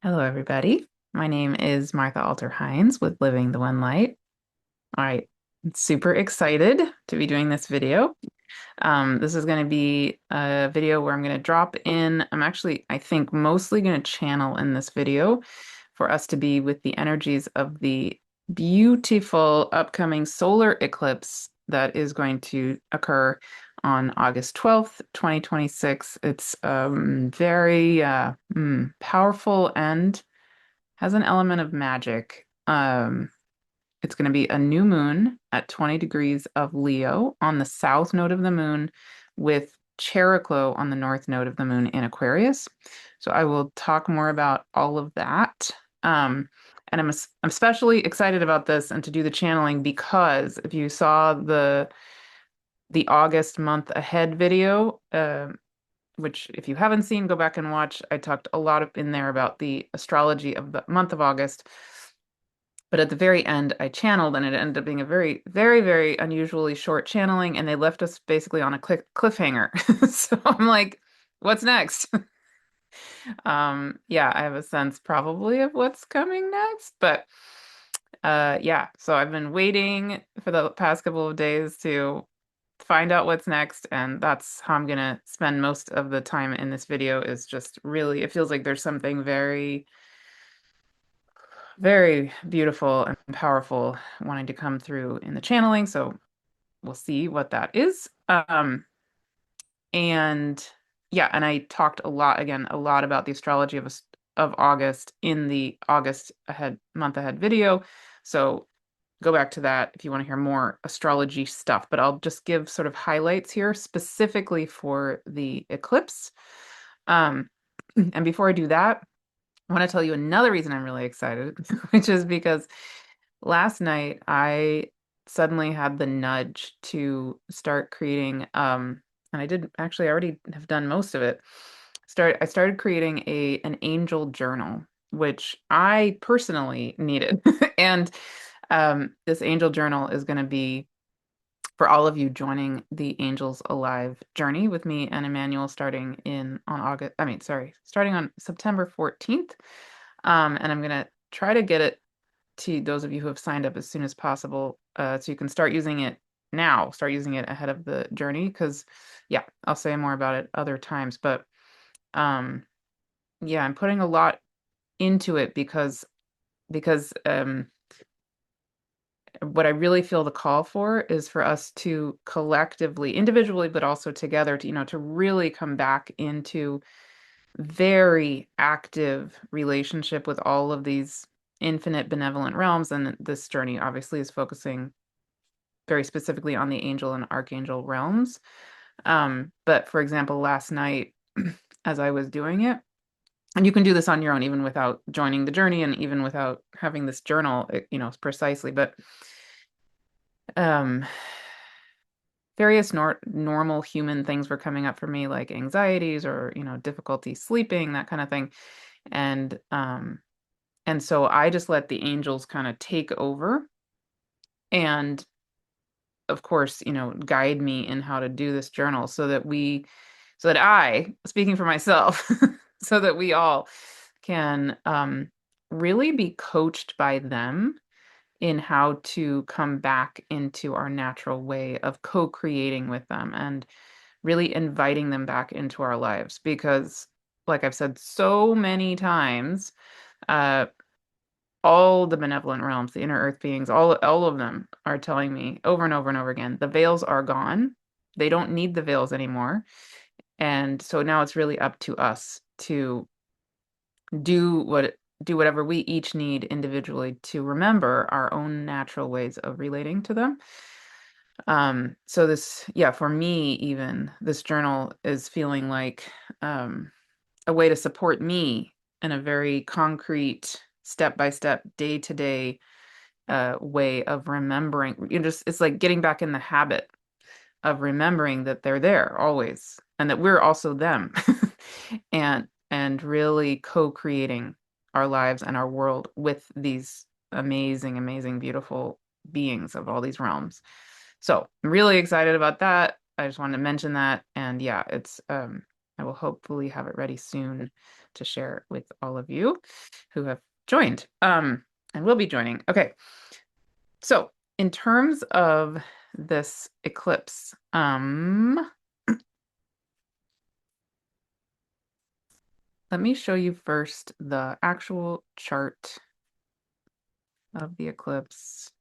Hello, everybody. My name is Martha Alter Hines with Living the One Light. All right, I'm super excited to be doing this video. This is going to be a video where I'm going to drop in. I think, mostly going to channel in this video for us to be with the energies of the beautiful upcoming solar eclipse that is going to occur on August 12th, 2026. It's very powerful and has an element of magic. It's going to be a new moon at 20 degrees of Leo on the south node of the moon with Chariklo on the north node of the moon in Aquarius. So I will talk more about all of that. And I'm especially excited about this and to do the channeling because if you saw the August month ahead video, which if you haven't seen, go back and watch. I talked a lot in there about the astrology of the month of August. But at the very end, I channeled, and it ended up being a very, very, very unusually short channeling, and they left us basically on a cliffhanger. So I'm like, what's next? Yeah, I have a sense probably of what's coming next, but yeah, so I've been waiting for the past couple of days to find out what's next, and that's how I'm gonna spend most of the time in this video is just really, it feels like there's something very, very beautiful and powerful wanting to come through in the channeling, so we'll see what that is. And yeah, and I talked a lot about the astrology of August in the August ahead month ahead video. So go back to that if you want to hear more astrology stuff, but I'll just give sort of highlights here specifically for the eclipse. Um, and before I do that, I want to tell you another reason I'm really excited, which is because last night I suddenly had the nudge to start creating, and I did actually I already have done most of it. I started creating an angel journal, which I personally needed. And this angel journal is going to be for all of you joining the Angels Alive journey with me and Emmanuel starting starting on September 14th. And I'm gonna try to get it to those of you who have signed up as soon as possible, so you can start using it now, start using it ahead of the journey, because yeah, I'll say more about it other times. But um, yeah, I'm putting a lot into it because what I really feel the call for is for us to collectively, individually, but also together, to really come back into very active relationship with all of these infinite benevolent realms. And this journey obviously is focusing very specifically on the angel and archangel realms. But for example, last night, as I was doing it, and you can do this on your own, even without joining the journey and even without having this journal, precisely, but um, various normal human things were coming up for me, like anxieties or, difficulty sleeping, that kind of thing. And so I just let the angels kind of take over and, of course, guide me in how to do this journal so that I, speaking for myself, so that we all can really be coached by them in how to come back into our natural way of co-creating with them and really inviting them back into our lives. Because, like I've said so many times, uh, all the benevolent realms, the inner earth beings, all of them are telling me over and over and over again, the veils are gone. They don't need the veils anymore. And so now it's really up to us to do what do whatever we each need individually to remember our own natural ways of relating to them. So this, yeah, for me, even this journal is feeling like a way to support me in a very concrete, step by step, day to day way of remembering. It's like getting back in the habit of remembering that they're there always and that we're also them. And really co-creating our lives and our world with these amazing, amazing, beautiful beings of all these realms. So I'm really excited about that. I just wanted to mention that. And yeah, I will hopefully have it ready soon to share with all of you who have joined and will be joining. Okay, so in terms of this eclipse, let me show you first the actual chart of the eclipse.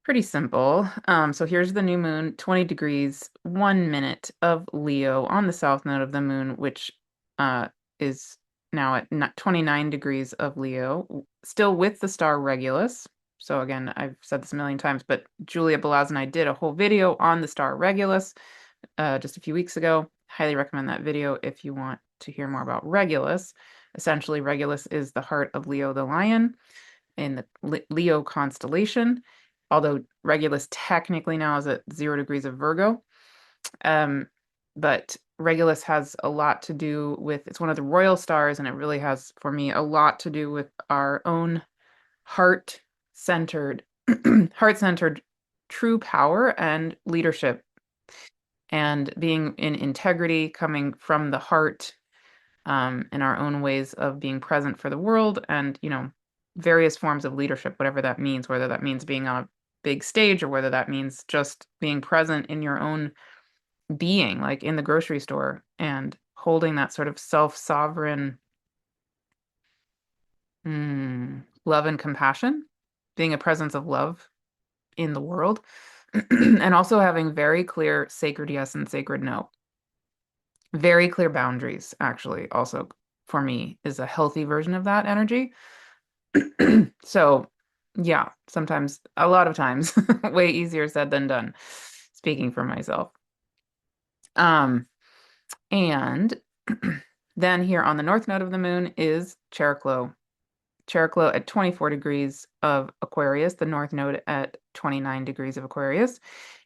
Pretty simple. So here's the new moon, 20 degrees, 1 minute of Leo on the south node of the moon, which is now at 29 degrees of Leo, still with the star Regulus. So again, I've said this a million times, but Julia Balaz and I did a whole video on the star Regulus just a few weeks ago. Highly recommend that video if you want to hear more about Regulus. Essentially, Regulus is the heart of Leo the lion in the Leo constellation, although Regulus technically now is at 0 degrees of Virgo. But Regulus has a lot to do with, it's one of the royal stars, and it really has, for me, a lot to do with our own heart-centered, heart-centered true power and leadership, and being in integrity, coming from the heart, in our own ways of being present for the world, and various forms of leadership, whatever that means, whether that means being on a big stage or whether that means just being present in your own being, like in the grocery store, and holding that sort of self-sovereign love and compassion, being a presence of love in the world, and also having very clear sacred yes and sacred no. Very clear boundaries, actually, also for me, is a healthy version of that energy. So, yeah, sometimes, a lot of times, way easier said than done, speaking for myself. And then here on the north node of the moon is Cheriklo. Cheriklo at 24 degrees of Aquarius, the north node at 29 degrees of Aquarius.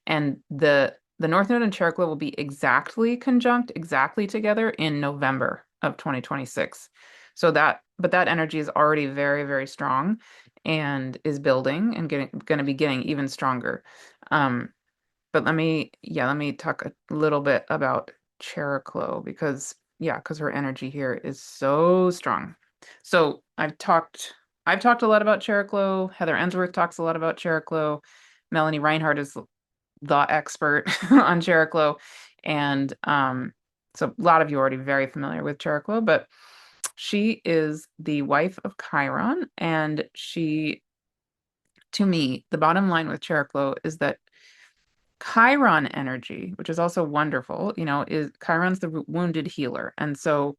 And the north node and Cheriklo will be exactly conjunct, exactly together in November of 2026. But that energy is already very, very strong and is building and going to be getting even stronger. But let me talk a little bit about Cheriklo because her energy here is so strong. So I've talked a lot about Cheriklo. Heather Ensworth talks a lot about Cheriklo. Melanie Reinhardt is the expert on Cheriklo. And so a lot of you are already very familiar with Cheriklo, but she is the wife of Chiron. And to me, the bottom line with Cheriklo is that Chiron energy, which is also wonderful, is Chiron's the wounded healer. And so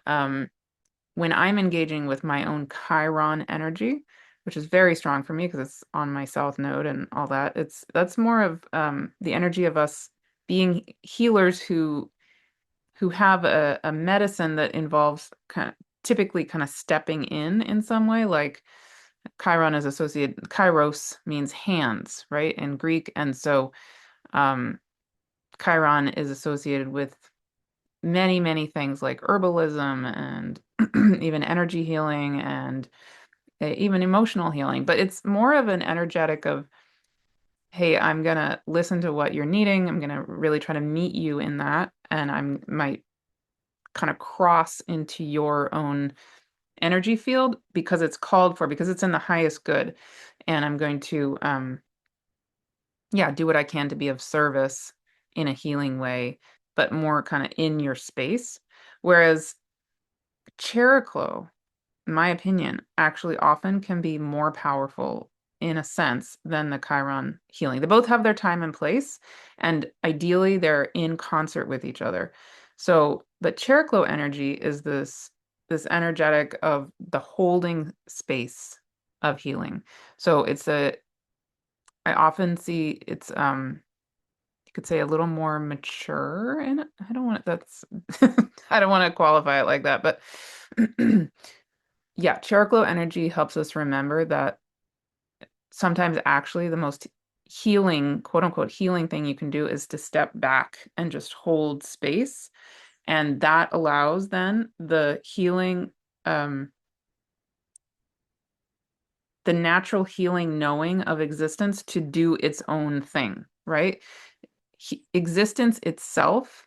when I'm engaging with my own Chiron energy, which is very strong for me because it's on my south node and all that, that's more of the energy of us being healers who have a medicine that involves typically kind of stepping in some way. Like Chiron is associated, Kairos means hands, right, in Greek. And so Chiron is associated with many, many things like herbalism and even energy healing and even emotional healing. But it's more of an energetic of, hey, I'm going to listen to what you're needing. I'm going to really try to meet you in that. And I might kind of cross into your own energy field because it's called for, because it's in the highest good. And I'm going to, do what I can to be of service in a healing way, but more kind of in your space. Whereas Cheriklo, in my opinion, actually often can be more powerful in a sense than the Chiron healing. They both have their time and place, and ideally they're in concert with each other. So, but Cheriklo energy is this energetic of the holding space of healing. So I often see it's you could say a little more mature, and I don't want that's I don't want to qualify it like that, but yeah, Cheriklo energy helps us remember that sometimes actually the most healing, quote unquote, healing thing you can do is to step back and just hold space. And that allows then the healing, the natural healing knowing of existence to do its own thing, right? Existence itself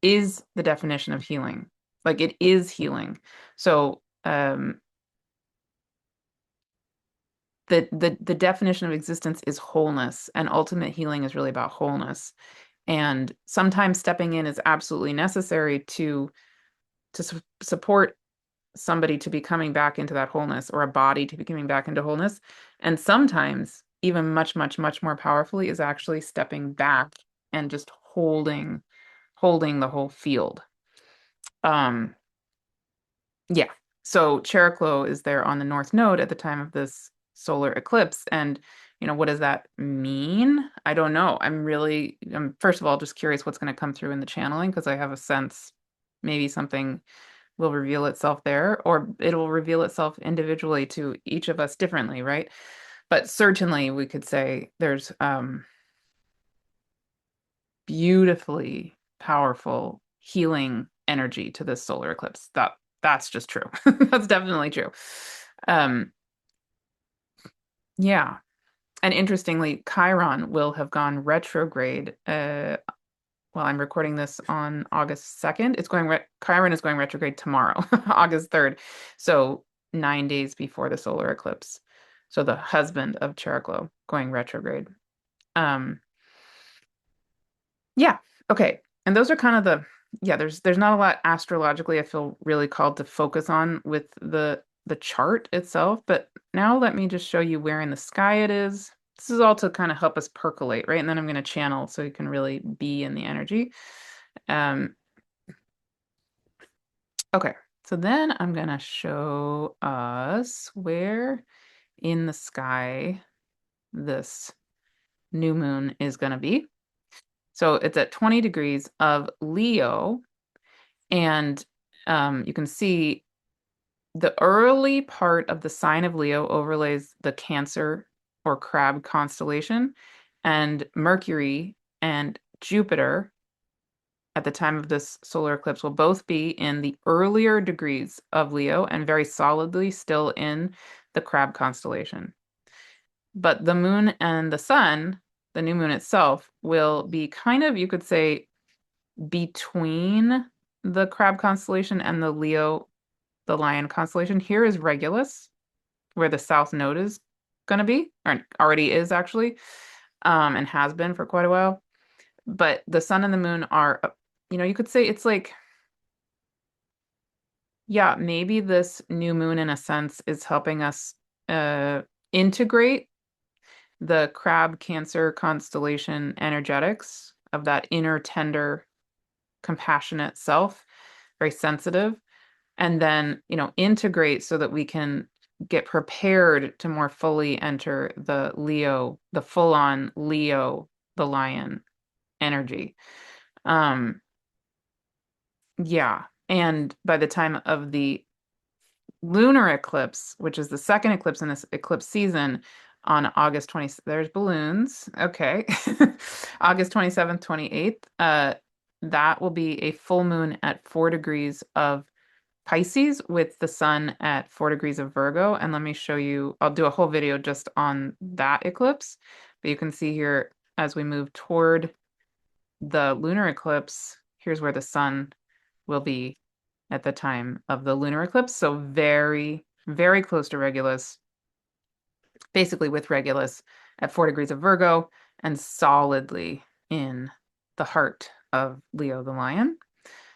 is the definition of healing. Like it is healing. So, the definition of existence is wholeness, and ultimate healing is really about wholeness. And sometimes stepping in is absolutely necessary to support somebody to be coming back into that wholeness, or a body to be coming back into wholeness. And sometimes, even much, much, much more powerfully, is actually stepping back and just holding the whole field. Um, yeah. So Cheroklo is there on the North Node at the time of this solar eclipse. And, what does that mean? I don't know. I'm first of all just curious what's going to come through in the channeling, because I have a sense maybe something will reveal itself there, or it will reveal itself individually to each of us differently, right? But certainly we could say there's beautifully powerful healing energy to this solar eclipse. That's just true. That's definitely true. Um, yeah. And interestingly, Chiron will have gone retrograde. Well, I'm recording this on August 2nd. Chiron is going retrograde tomorrow, August 3rd. So 9 days before the solar eclipse. So the husband of Chariklo going retrograde. Um, yeah. Okay. And those are kind of there's not a lot astrologically I feel really called to focus on with the chart itself, but now let me just show you where in the sky it is. This is all to kind of help us percolate, right? And then I'm going to channel so you can really be in the energy. Um, okay. So then I'm going to show us where in the sky this new moon is going to be. So it's at 20 degrees of Leo. And you can see the early part of the sign of Leo overlays the Cancer or Crab constellation, and Mercury and Jupiter at the time of this solar eclipse will both be in the earlier degrees of Leo and very solidly still in the Crab constellation. But the moon and the sun, the new moon itself, will be kind of, you could say, between the Crab constellation and the Leo, the Lion constellation. Here is Regulus, where the South Node is going to be, or already is actually, and has been for quite a while. But the sun and the moon are, you could say it's like, yeah, maybe this new moon in a sense is helping us uh, integrate the Crab Cancer constellation energetics of that inner tender compassionate self, very sensitive, and then, integrate so that we can get prepared to more fully enter the Leo, the full-on Leo, the lion energy. Um, yeah. And by the time of the lunar eclipse, which is the second eclipse in this eclipse season on August 20th, there's balloons. Okay. August 27th, 28th, that will be a full moon at 4 degrees of Pisces with the sun at 4 degrees of Virgo. And let me show you, I'll do a whole video just on that eclipse. But you can see here as we move toward the lunar eclipse, here's where the sun will be at the time of the lunar eclipse. So very, very close to Regulus, basically with Regulus at 4 degrees of Virgo and solidly in the heart of Leo the Lion.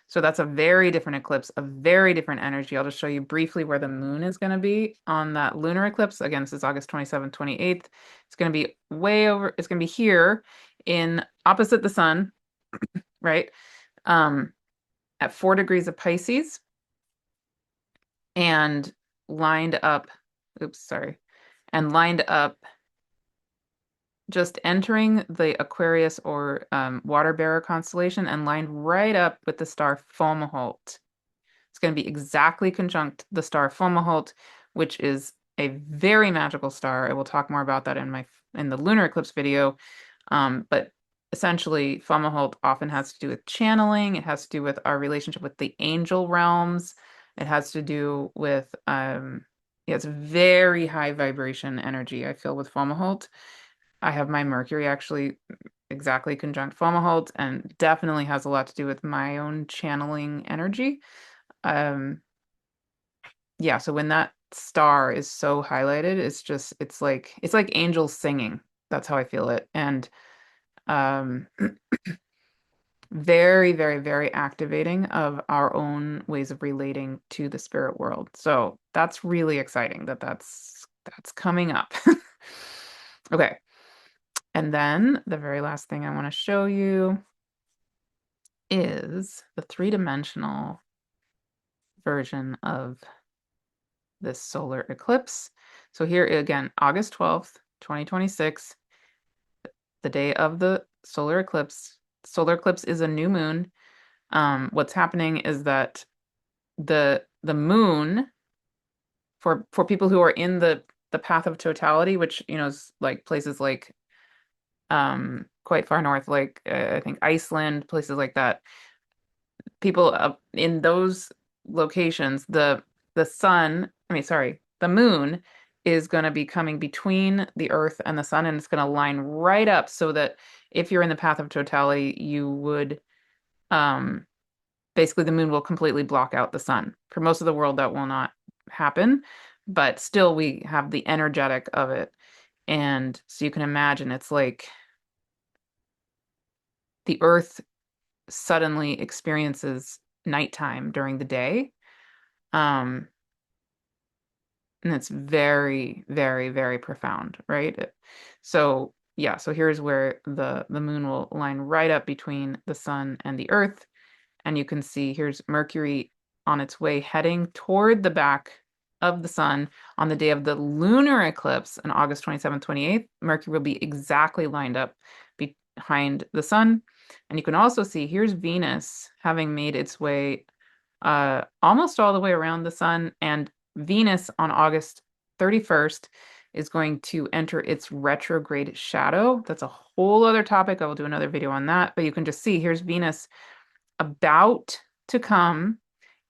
So that's a very different eclipse, a very different energy. I'll just show you briefly where the moon is going to be on that lunar eclipse. Again, this is August 27th, 28th. It's going to be way over, it's going to be here in opposite the sun, right? At 4 degrees of Pisces and lined up, and lined up just entering the Aquarius or water bearer constellation and lined right up with the star Fomalhaut. It's going to be exactly conjunct the star Fomalhaut, which is a very magical star. I will talk more about that in the lunar eclipse video. But essentially, Fomalhaut often has to do with channeling. It has to do with our relationship with the angel realms. It has to do with it's very high vibration energy I feel with Fomalhaut. I have my Mercury actually exactly conjunct Fomalhaut and definitely has a lot to do with my own channeling energy. Um, yeah, so when that star is so highlighted, it's like angels singing. That's how I feel it. And um very, very, very activating of our own ways of relating to the spirit world. So that's really exciting that's coming up. Okay. And then the very last thing I want to show you is the three-dimensional version of this solar eclipse. So here again, August 12th, 2026, the day of the solar eclipse. Solar eclipse is a new moon. What's happening is that the moon for people who are in the path of totality, which is like places like quite far north, like I think Iceland, places like that. People up in those locations, the sun, I mean, sorry, the moon is going to be coming between the earth and the sun, and it's going to line right up so that if you're in the path of totality, you would um basically the moon will completely block out the sun. For most of the world, that will not happen, but still we have the energetic of it. And so you can imagine it's like the earth suddenly experiences nighttime during the day. Um, and it's very, very, very profound, right? So yeah, so here's where the moon will line right up between the sun and the earth. And you can see here's Mercury on its way heading toward the back of the sun on the day of the lunar eclipse on August 27th, 28th. Mercury will be exactly lined up behind the sun. And you can also see here's Venus having made its way almost all the way around the sun. And Venus on August 31st is going to enter its retrograde shadow. That's a whole other topic. I will do another video on that. But you can just see here's Venus about to come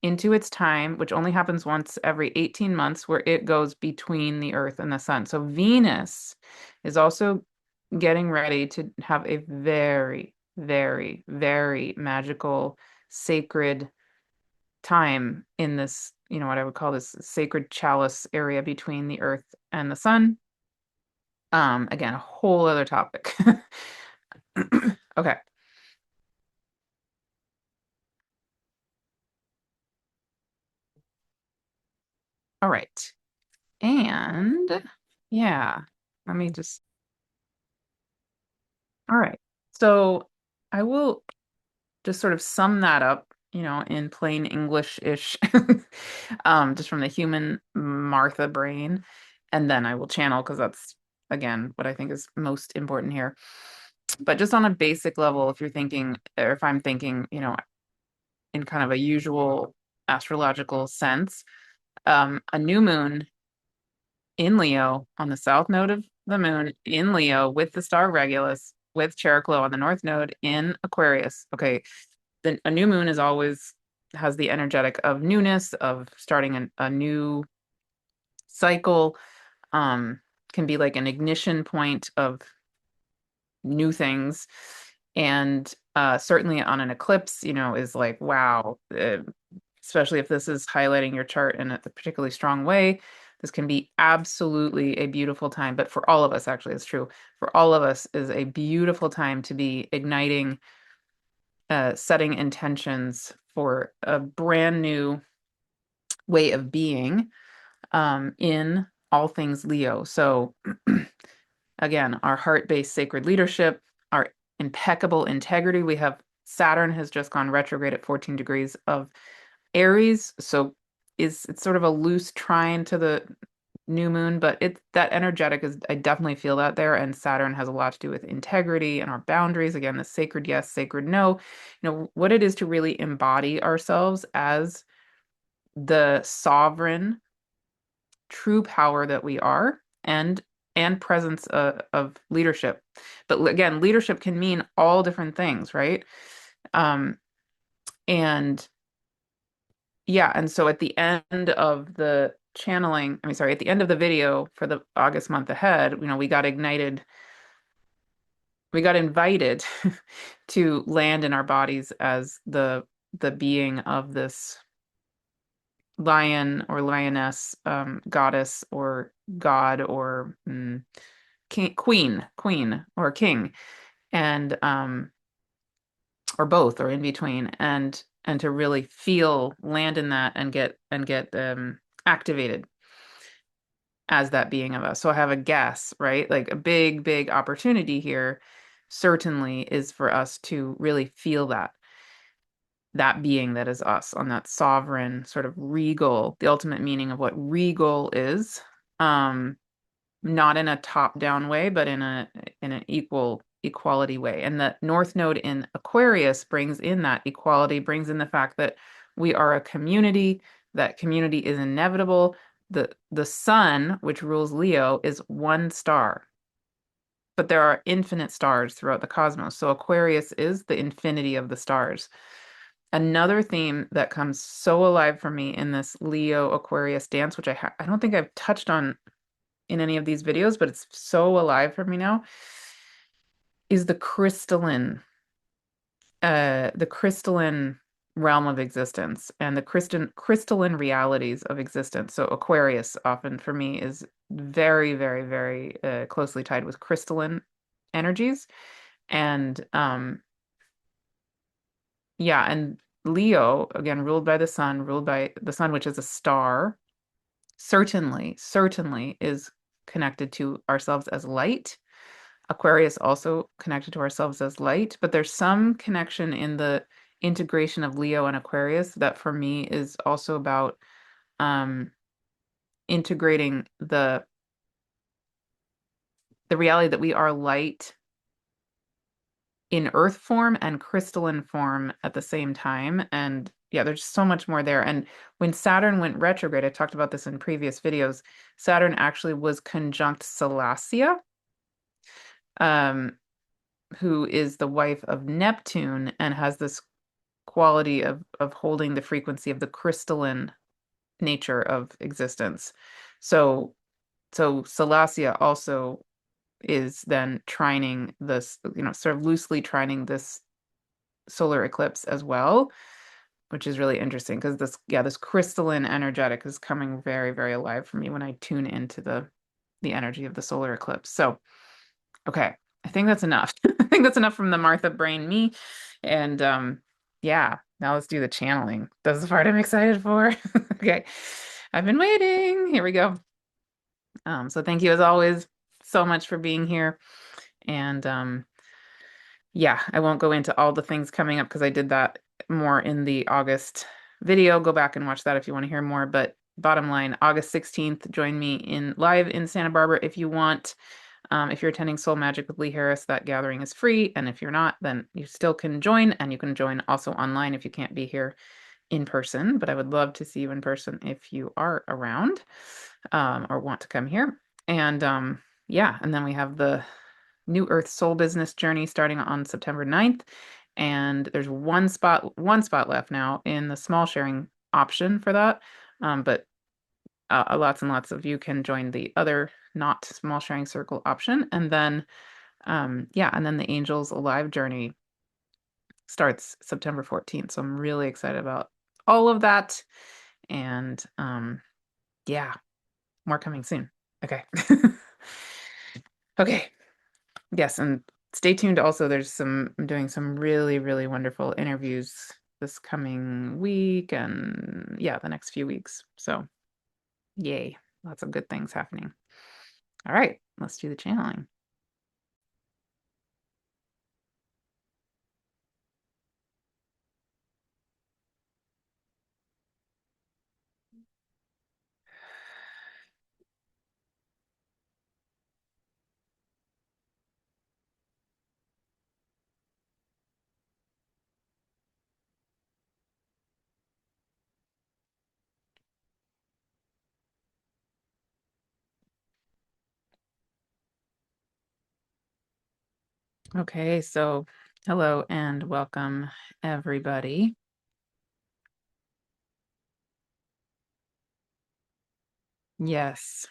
into its time, which only happens once every 18 months, where it goes between the Earth and the Sun. So Venus is also getting ready to have a very, very, very magical, sacred time in this, what I would call this sacred chalice area between the Earth and the Sun. Again, a whole other topic. Okay. All right. And yeah, let me just, all right. So I will just sort of sum that up, in plain English-ish, just from the human Martha brain. And then I will channel because that's, again, what I think is most important here. But just on a basic level, if you're thinking, or if I'm thinking, in kind of a usual astrological sense, a new moon in Leo on the south node of the moon in Leo with the star Regulus with Chariklo on the north node in Aquarius. Okay, a new moon is always has the energetic of newness, of starting a new cycle, um, can be like an ignition point of new things. And certainly on an eclipse, is like, wow, especially if this is highlighting your chart in a particularly strong way. This can be absolutely a beautiful time, but for all of us, actually, it's true. For all of us, is a beautiful time to be igniting, setting intentions for a brand new way of being, in all things Leo. So, again, our heart-based sacred leadership, our impeccable integrity. We have Saturn has just gone retrograde at 14 degrees of Aries, so it's sort of a loose trine to the new moon, but it that energetic is I definitely feel that there. And Saturn has a lot to do with integrity and our boundaries. Again, the sacred yes, sacred no. What it is to really embody ourselves as the sovereign, true power that we are, and presence of leadership. But again, leadership can mean all different things, right? Um, and Yeah, and so at the end of the channeling, I mean, sorry, at the end of the video for the August month ahead, we got ignited we got invited to land in our bodies as the being of this lion or lioness, goddess or god or king, queen or king, and or both or in between, and to really feel land in that and get activated as that being of us. So I have a guess, right? Like a big opportunity here certainly is for us to really feel that being that is us on that sovereign sort of regal, the ultimate meaning of what regal is. Um, Not in a top-down way, but in an equality way. And the North Node in Aquarius brings in that equality, brings in the fact that we are a community, that community is inevitable. The sun, which rules Leo, is one star, but there are infinite stars throughout the cosmos. So Aquarius is the infinity of the stars. Another theme that comes so alive for me in this Leo Aquarius dance, which I don't think I've touched on in any of these videos, but it's so alive for me now, is the crystalline realm of existence and the crystalline realities of existence. So Aquarius often for me is very closely tied with crystalline energies. And yeah, and Leo, again, ruled by the sun, which is a star, certainly is connected to ourselves as light. Aquarius also connected to ourselves as light, but there's some connection in the integration of Leo and Aquarius that for me is also about um, integrating the reality that we are light in earth form and crystalline form at the same time. And yeah, there's so much more there. And when Saturn went retrograde, I talked about this in previous videos, Saturn actually was conjunct Salacia, um, who is the wife of Neptune and has this quality of holding the frequency of the crystalline nature of existence. So so Salacia also is then trining this, sort of loosely trining this solar eclipse as well, which is really interesting because this crystalline energetic is coming very alive for me when I tune into the energy of the solar eclipse. So, okay, I think that's enough. I think that's enough from the Martha brain me. And yeah, now let's do the channeling. That's the part I'm excited for. Okay. I've been waiting. Here we go. So thank you as always so much for being here. And yeah, I won't go into all the things coming up because I did that more in the August video. Go back and watch that if you want to hear more. But bottom line, August 16th, join me in live in Santa Barbara if you want. If you're attending Soul Magic with Lee Harris, that gathering is free. And if you're not, then you still can join. And you can join also online if you can't be here in person. But I would love to see you in person if you are around or want to come here. And yeah, and then we have the New Earth Soul Business Journey starting on September 9th. And there's one spot left now in the small sharing option for that. But lots and lots of you can join the other not small sharing circle option. And then, yeah, and then the Angels Alive Journey starts September 14th. So I'm really excited about all of that. And yeah, more coming soon. Okay. Okay. Yes, and stay tuned also. I'm doing some really wonderful interviews this coming week and yeah, the next few weeks. So, yay, lots of good things happening. All right, let's do the channeling. Okay, so hello and welcome, everybody. Yes.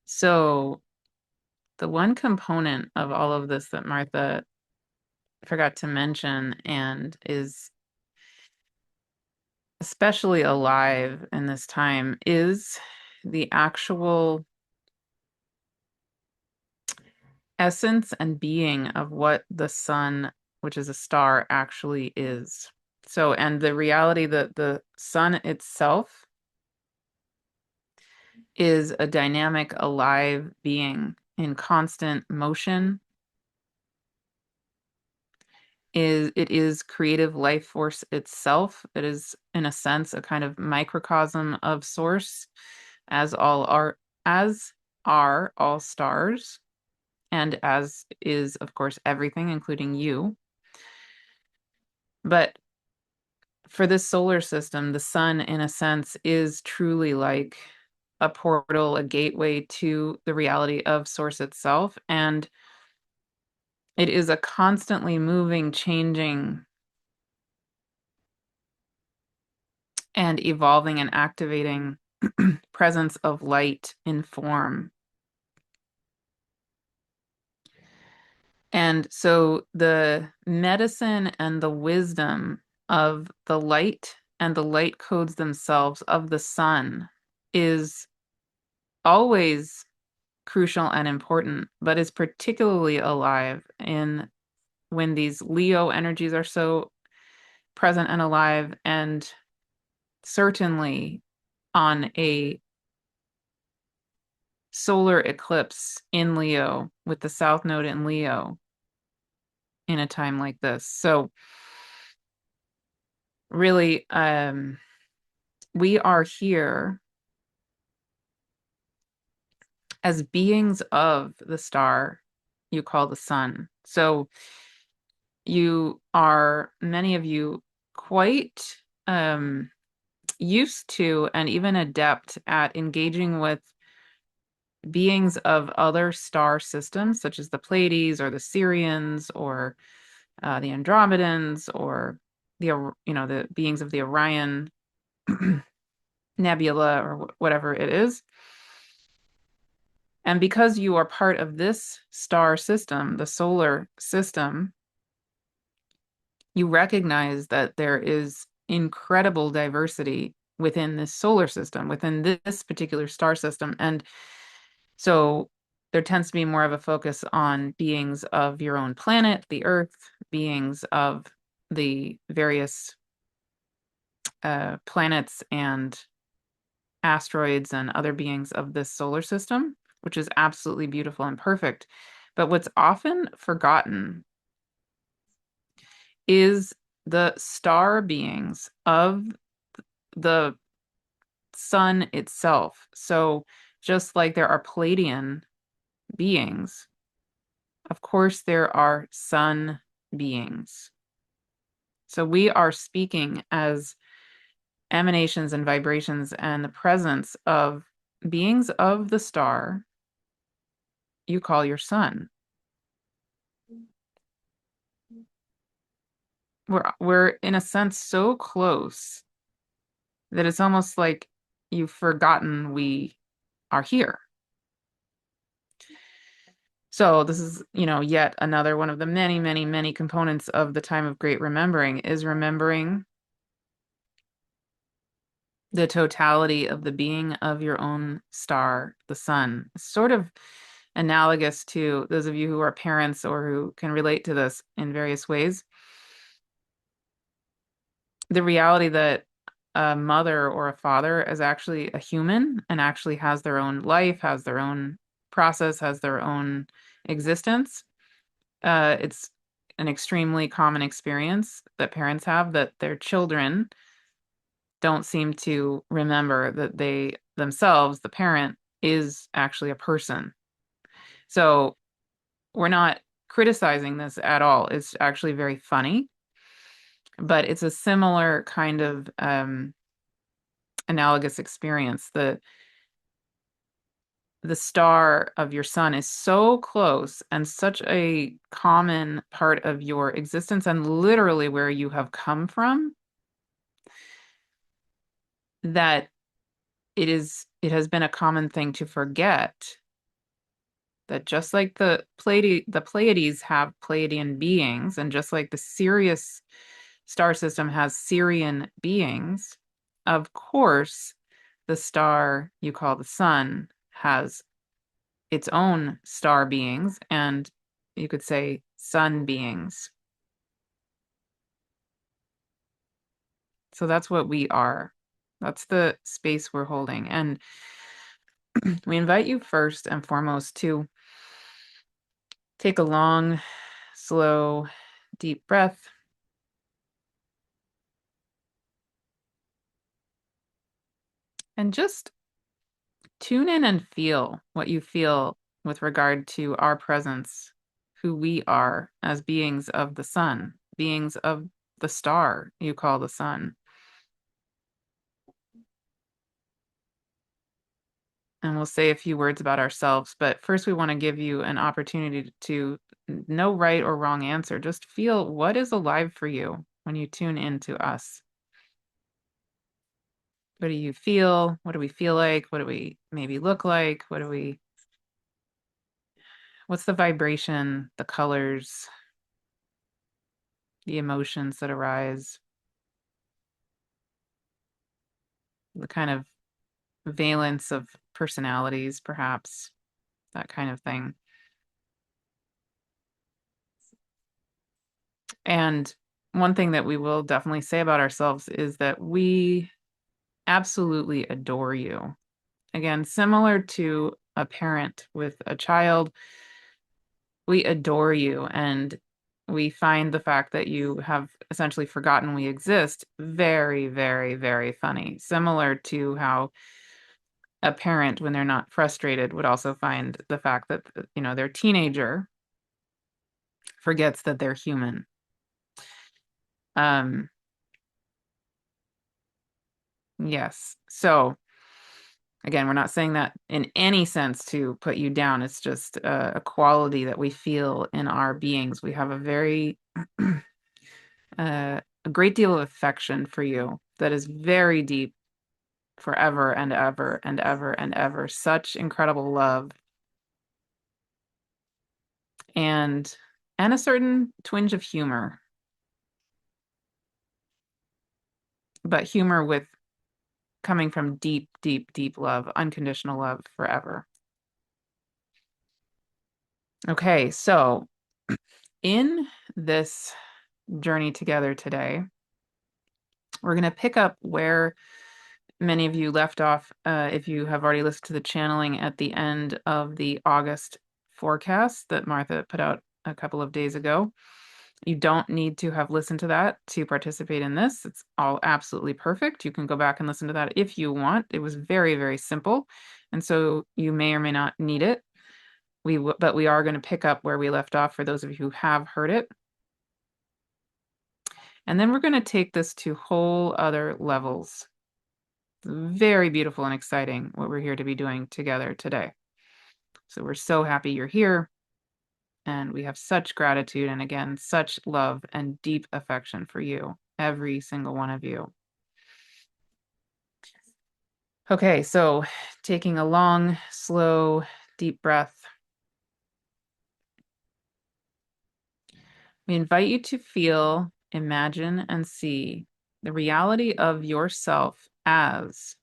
So the one component of all of this that Martha forgot to mention and is especially alive in this time is the actual essence and being of what the sun, which is a star, actually is. So, and the reality that the sun itself is a dynamic, alive being in constant motion. It is creative life force itself. It is, in a sense, a kind of microcosm of source, as all are all stars, and as is, of course, everything, including you. But for this solar system, the sun, in a sense, is truly like a portal, a gateway to the reality of source itself. And it is a constantly moving, changing, and evolving and activating presence of light in form. And so the medicine and the wisdom of the light and the light codes themselves of the sun is always crucial and important, but is particularly alive in when these Leo energies are so present and alive, and certainly on a solar eclipse in Leo with the South Node in Leo in a time like this. So really, we are here as beings of the star you call the sun. So you are, many of you, quite used to and even adept at engaging with beings of other star systems, such as the Pleiades or the Sirians or the Andromedans or the beings of the Orion Nebula or whatever it is. And because you are part of this star system, the solar system, you recognize that there is incredible diversity within this solar system, within this particular star system. And so there tends to be more of a focus on beings of your own planet, the Earth, beings of the various planets and asteroids and other beings of this solar system, which is absolutely beautiful and perfect. But what's often forgotten is the star beings of the sun itself. So just like there are Palladian beings, of course there are sun beings. So we are speaking as emanations and vibrations and the presence of beings of the star you call your sun. We're in a sense so close that it's almost like you've forgotten we are here. So this is, yet another one of the many, many, many components of the time of great remembering is remembering the totality of the being of your own star, the sun. Sort of analogous to those of you who are parents or who can relate to this in various ways. The reality that a mother or a father is actually a human and actually has their own life, has their own process, has their own existence. It's an extremely common experience that parents have, that their children don't seem to remember that they themselves, the parent, is actually a person. So we're not criticizing this at all. It's actually very funny, but it's a similar kind of analogous experience. The star of your sun is so close and such a common part of your existence and literally where you have come from, that it has been a common thing to forget that just like the Pleiades have Pleiadian beings, and just like the Sirius star system has Sirian beings, of course, the star you call the sun has its own star beings, and you could say sun beings. So that's what we are. That's the space we're holding. And we invite you first and foremost to take a long, slow, deep breath. And just tune in and feel what you feel with regard to our presence, who we are as beings of the sun, beings of the star you call the sun. And we'll say a few words about ourselves, but first we want to give you an opportunity to no right or wrong answer. Just feel what is alive for you when you tune into us. What do you feel? What do we feel like? What do we maybe look like? What's the vibration, the colors, the emotions that arise, the kind of valence of personalities, perhaps, that kind of thing. And one thing that we will definitely say about ourselves is that we absolutely adore you. Again, similar to a parent with a child, we adore you, and we find the fact that you have essentially forgotten we exist very, very, very funny. Similar to how a parent, when they're not frustrated, would also find the fact that, their teenager forgets that they're human. Um, yes. So again, we're not saying that in any sense to put you down. It's just a quality that we feel in our beings. We have a very, a great deal of affection for you that is very deep, forever and ever and ever and ever. Such incredible love and a certain twinge of humor, but humor with coming from deep, deep, deep love, unconditional love forever. Okay, so in this journey together today, we're going to pick up where many of you left off if you have already listened to the channeling at the end of the August forecast that Martha put out a couple of days ago. You don't need to have listened to that to participate in this. It's all absolutely perfect. You can go back and listen to that if you want. It was very, very simple. And so you may or may not need it. But we are going to pick up where we left off for those of you who have heard it. And then we're going to take this to whole other levels. Very beautiful and exciting what we're here to be doing together today. So we're so happy you're here. And we have such gratitude and again, such love and deep affection for you, every single one of you. Okay, so taking a long, slow, deep breath. We invite you to feel, imagine, and see the reality of yourself as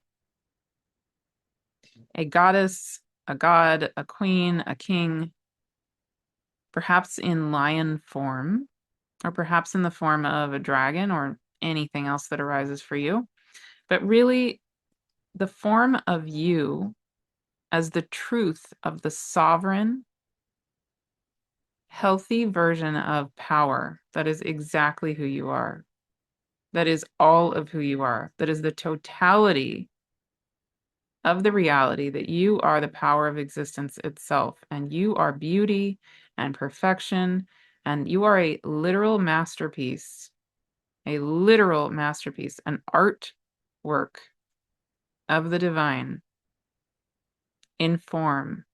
a goddess, a god, a queen, a king, perhaps in lion form, or perhaps in the form of a dragon or anything else that arises for you. But really, the form of you as the truth of the sovereign, healthy version of power that is exactly who you are. That is all of who you are. That is the totality of the reality that you are the power of existence itself, and you are beauty and perfection, and you are a literal masterpiece, an artwork of the divine in form,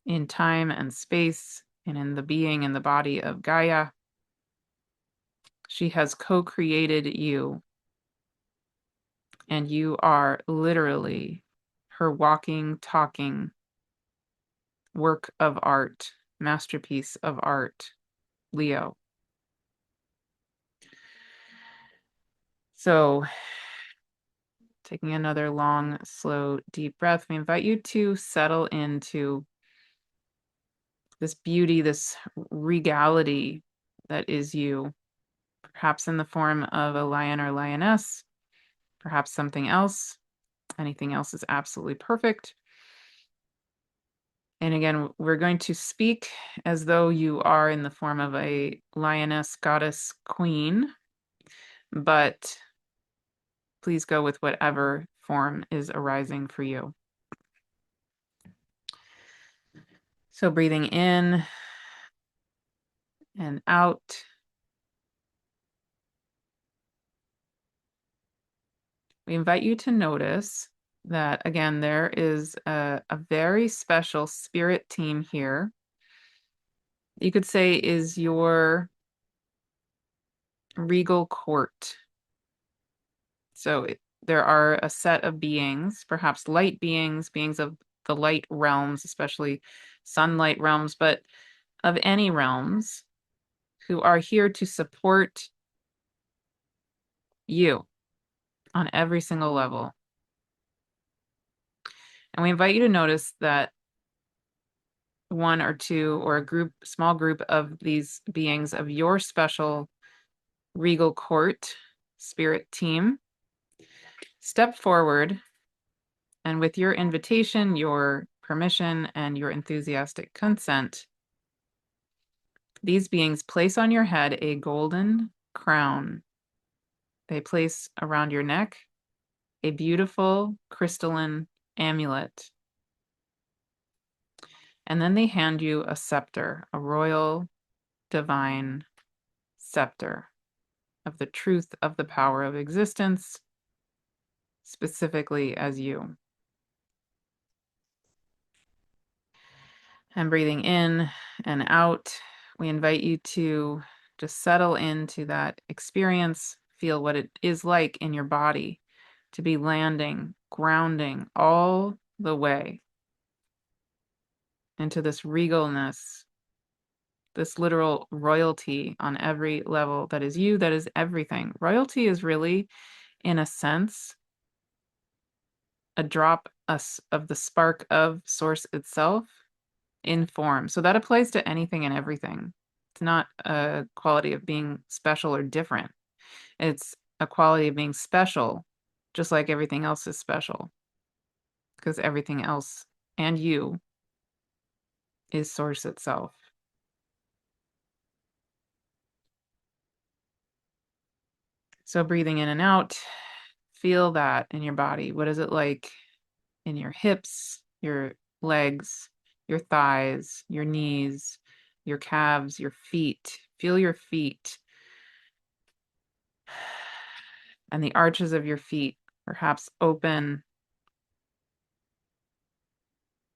in time and space, and in the being and the body of Gaia. She has co-created you, and you are literally her walking, talking work of art, masterpiece of art, Leo. So taking another long, slow, deep breath, we invite you to settle into this beauty, this regality that is you, perhaps in the form of a lion or lioness, perhaps something else. Anything else is absolutely perfect. And again, we're going to speak as though you are in the form of a lioness, goddess, queen, but please go with whatever form is arising for you. So breathing in and out. We invite you to notice that, again, there is a very special spirit team here. You could say is your regal court. So there are a set of beings, perhaps light beings, beings of the light realms, especially sunlight realms, but of any realms, who are here to support you on every single level. And we invite you to notice that one or two or small group of these beings of your special regal court spirit team step forward, and with your invitation, your permission, and your enthusiastic consent, these beings place on your head a golden crown. They place around your neck a beautiful crystalline amulet. And then they hand you a scepter, a royal divine scepter of the truth of the power of existence, specifically as you. And breathing in and out, we invite you to just settle into that experience, feel what it is like in your body to be landing, grounding all the way into this regalness, this literal royalty on every level that is you, that is everything. Royalty is really, in a sense, a drop of the spark of source itself in form. So that applies to anything and everything. It's not a quality of being special or different. It's a quality of being special, just like everything else is special, because everything else and you is source itself. So breathing in and out, feel that in your body. What is it like in your hips, your legs, your thighs, your knees, your calves, your feet? Feel your feet and the arches of your feet, perhaps open,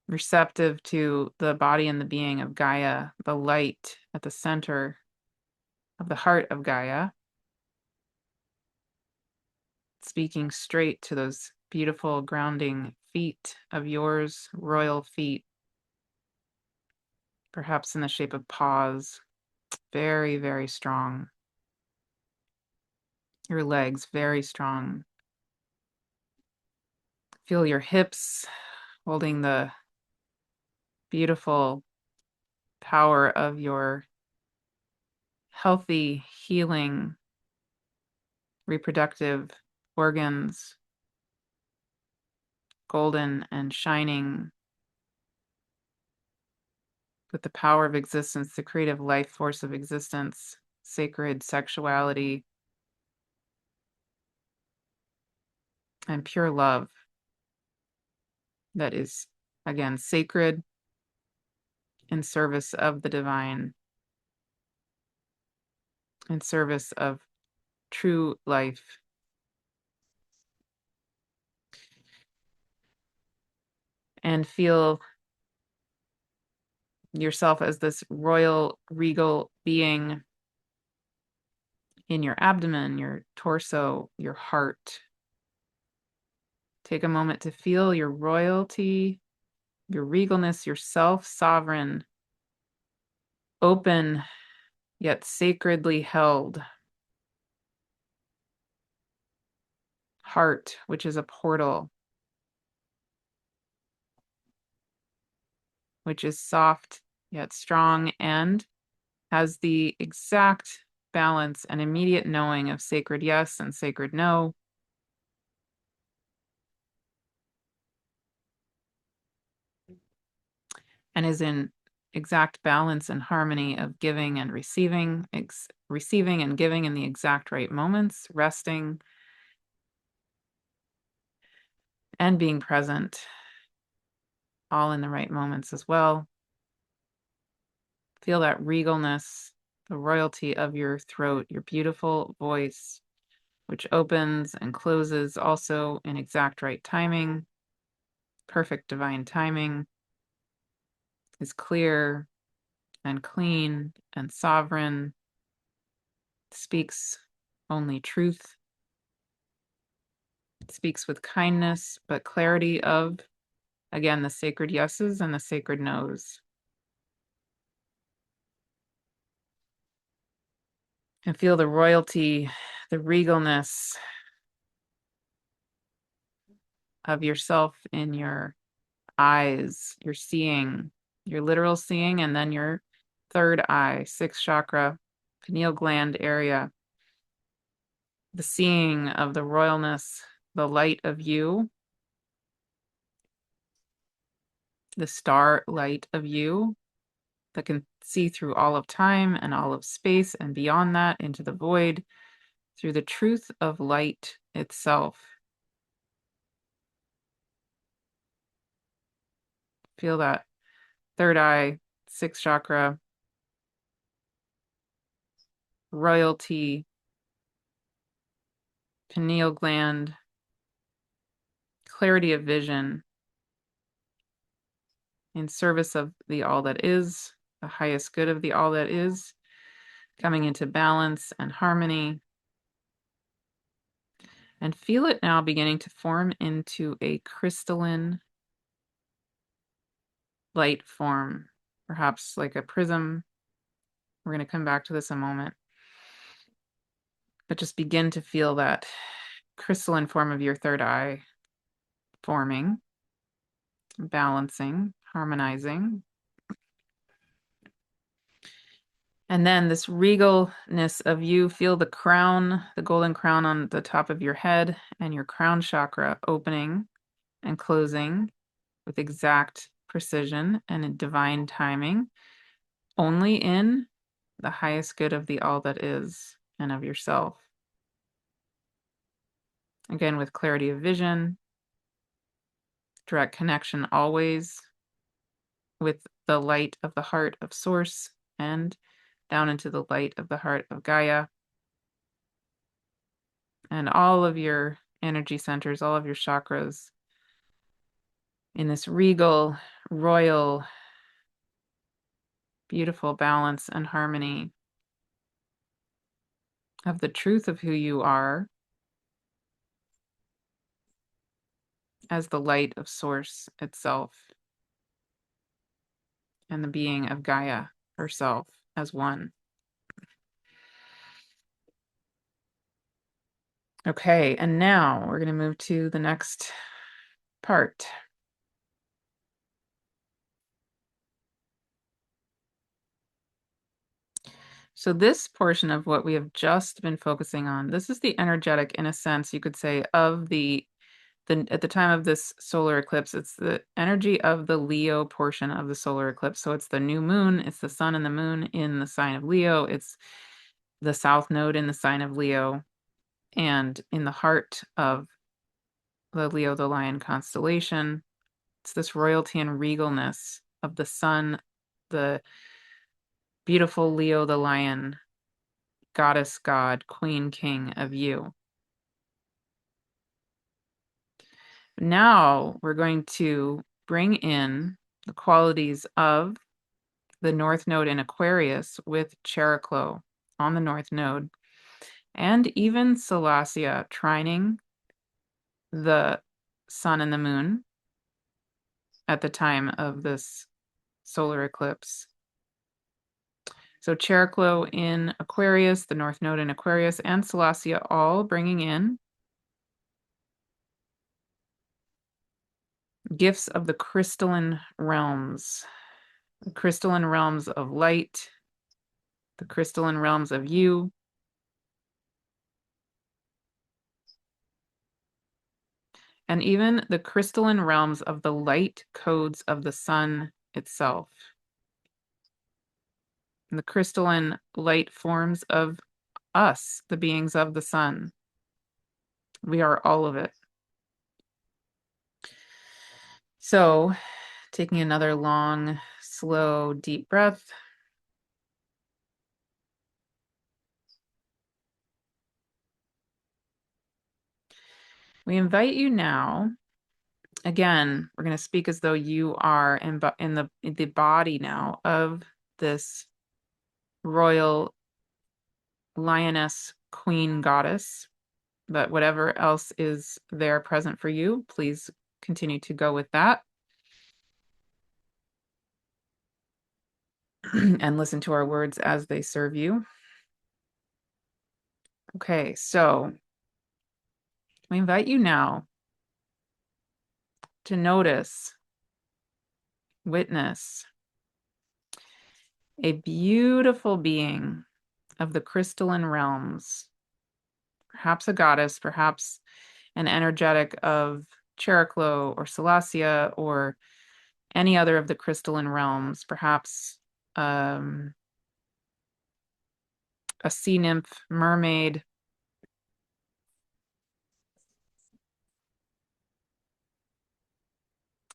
receptive to the body and the being of Gaia, the light at the center of the heart of Gaia, speaking straight to those beautiful grounding feet of yours, royal feet, perhaps in the shape of paws, very, very strong. Your legs, very strong. Feel your hips holding the beautiful power of your healthy, healing, reproductive organs, golden and shining with the power of existence, the creative life force of existence, sacred sexuality, and pure love that is, again, sacred in service of the divine, in service of true life. And feel yourself as this royal, regal being in your abdomen, your torso, your heart. Take a moment to feel your royalty, your regalness, your self-sovereign, open, yet sacredly held heart, which is a portal, which is soft yet strong and has the exact balance and immediate knowing of sacred yes and sacred no. And is in exact balance and harmony of giving and receiving, receiving and giving in the exact right moments, resting and being present, all in the right moments as well. Feel that regalness, the royalty of your throat, your beautiful voice, which opens and closes also in exact right timing, perfect divine timing, is clear and clean and sovereign, speaks only truth, speaks with kindness, but clarity of, again, the sacred yeses and the sacred nos. And feel the royalty, the regalness of yourself in your eyes, your seeing, your literal seeing, and then your third eye, sixth chakra, pineal gland area, the seeing of the royalness, the light of you, the star light of you that can see through all of time and all of space and beyond that into the void through the truth of light itself. Feel that third eye, sixth chakra, royalty, pineal gland, clarity of vision in service of the all that is, the highest good of the all that is, coming into balance and harmony. And feel it now beginning to form into a crystalline light form, perhaps like a prism. We're going to come back to this in a moment. But just begin to feel that crystalline form of your third eye forming, balancing, harmonizing. And then this regalness of you, feel the crown, the golden crown on the top of your head and your crown chakra opening and closing with exact precision and in divine timing, only in the highest good of the all that is and of yourself. Again, with clarity of vision, direct connection always with the light of the heart of Source and down into the light of the heart of Gaia. And all of your energy centers, all of your chakras in this regal, royal, beautiful balance and harmony of the truth of who you are as the light of Source itself and the being of Gaia herself as one. Okay, and now we're going to move to the next part. So this portion of what we have just been focusing on, this is the energetic, in a sense, you could say, of the at the time of this solar eclipse, it's the energy of the Leo portion of the solar eclipse. So it's the new moon, it's the sun and the moon in the sign of Leo, it's the south node in the sign of Leo, and in the heart of the Leo, the Lion constellation, it's this royalty and regalness of the sun, the beautiful Leo, the Lion, goddess, god, queen, king of you. Now we're going to bring in the qualities of the North Node in Aquarius with Chariklo on the North Node, and even Salacia trining the Sun and the Moon at the time of this solar eclipse. So Chariklo in Aquarius, the North Node in Aquarius, and Salacia all bringing in gifts of the crystalline realms, the crystalline realms of light, the crystalline realms of you, and even the crystalline realms of the light codes of the sun itself. And the crystalline light forms of us, the beings of the sun. We are all of it. So, taking another long, slow, deep breath. We invite you now. Again, we're going to speak as though you are in the body now of this royal lioness queen goddess. But whatever else is there present for you, please continue to go with that. And listen to our words as they serve you. Okay, so we invite you now to notice, witness a beautiful being of the crystalline realms, perhaps a goddess, perhaps an energetic of Chariklo or Salacia or any other of the crystalline realms, perhaps a sea nymph, mermaid,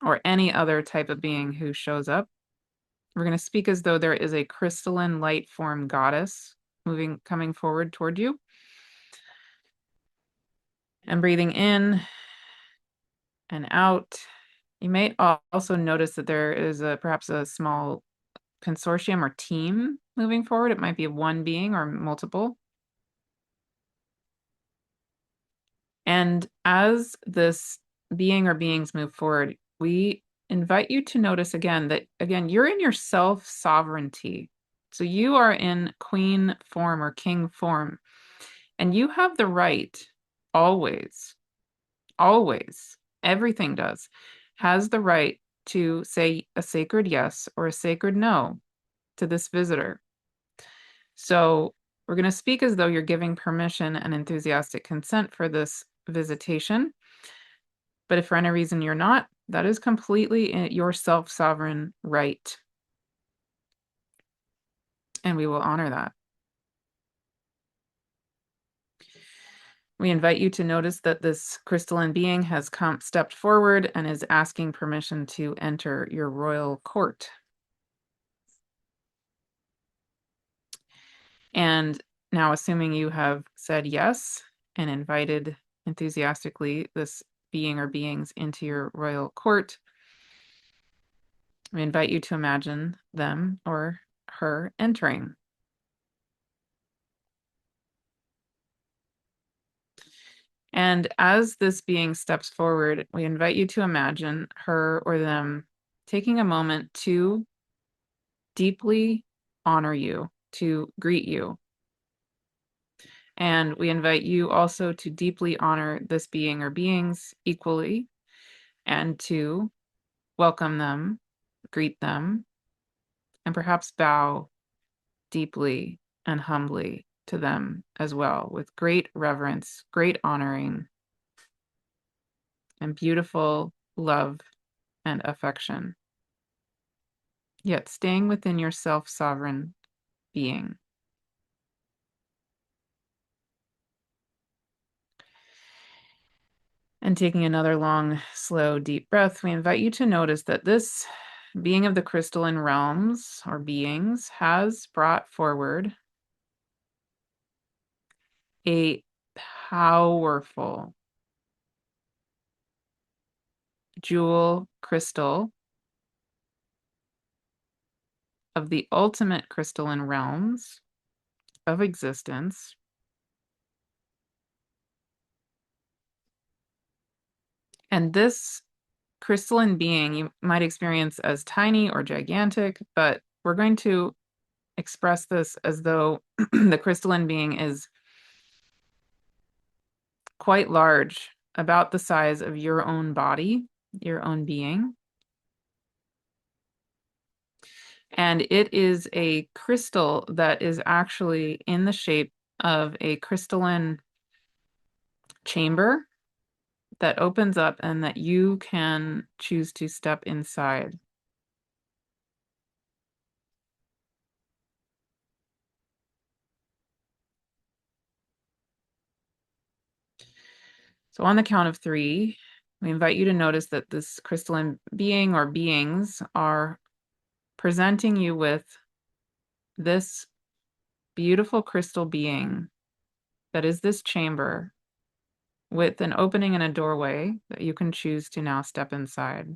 or any other type of being who shows up. We're going to speak as though there is a crystalline light form goddess coming forward toward you. And breathing in and out. You may also notice that there is perhaps a small consortium or team moving forward. It might be one being or multiple. And as this being or beings move forward, we invite you to notice again that, you're in your self-sovereignty. So you are in queen form or king form, and you have the right always, everything has the right to say a sacred yes or a sacred no to this visitor. So we're going to speak as though you're giving permission and enthusiastic consent for this visitation. But if for any reason you're not, that is completely your self-sovereign right. And we will honor that. We invite you to notice that this crystalline being has stepped forward and is asking permission to enter your royal court. And now, assuming you have said yes and invited enthusiastically this being or beings into your royal court, we invite you to imagine them or her entering. And as this being steps forward, we invite you to imagine her or them taking a moment to deeply honor you, to greet you. And we invite you also to deeply honor this being or beings equally and to welcome them, greet them, and perhaps bow deeply and humbly to them as well, with great reverence, great honoring, and beautiful love and affection, yet staying within your self-sovereign being. And taking another long, slow, deep breath, we invite you to notice that this being of the crystalline realms or beings has brought forward a powerful jewel crystal of the ultimate crystalline realms of existence. And this crystalline being you might experience as tiny or gigantic, but we're going to express this as though the crystalline being is quite large, about the size of your own body, your own being. And it is a crystal that is actually in the shape of a crystalline chamber that opens up and that you can choose to step inside. So on the count of three, we invite you to notice that this crystalline being or beings are presenting you with this beautiful crystal being that is this chamber with an opening and a doorway that you can choose to now step inside.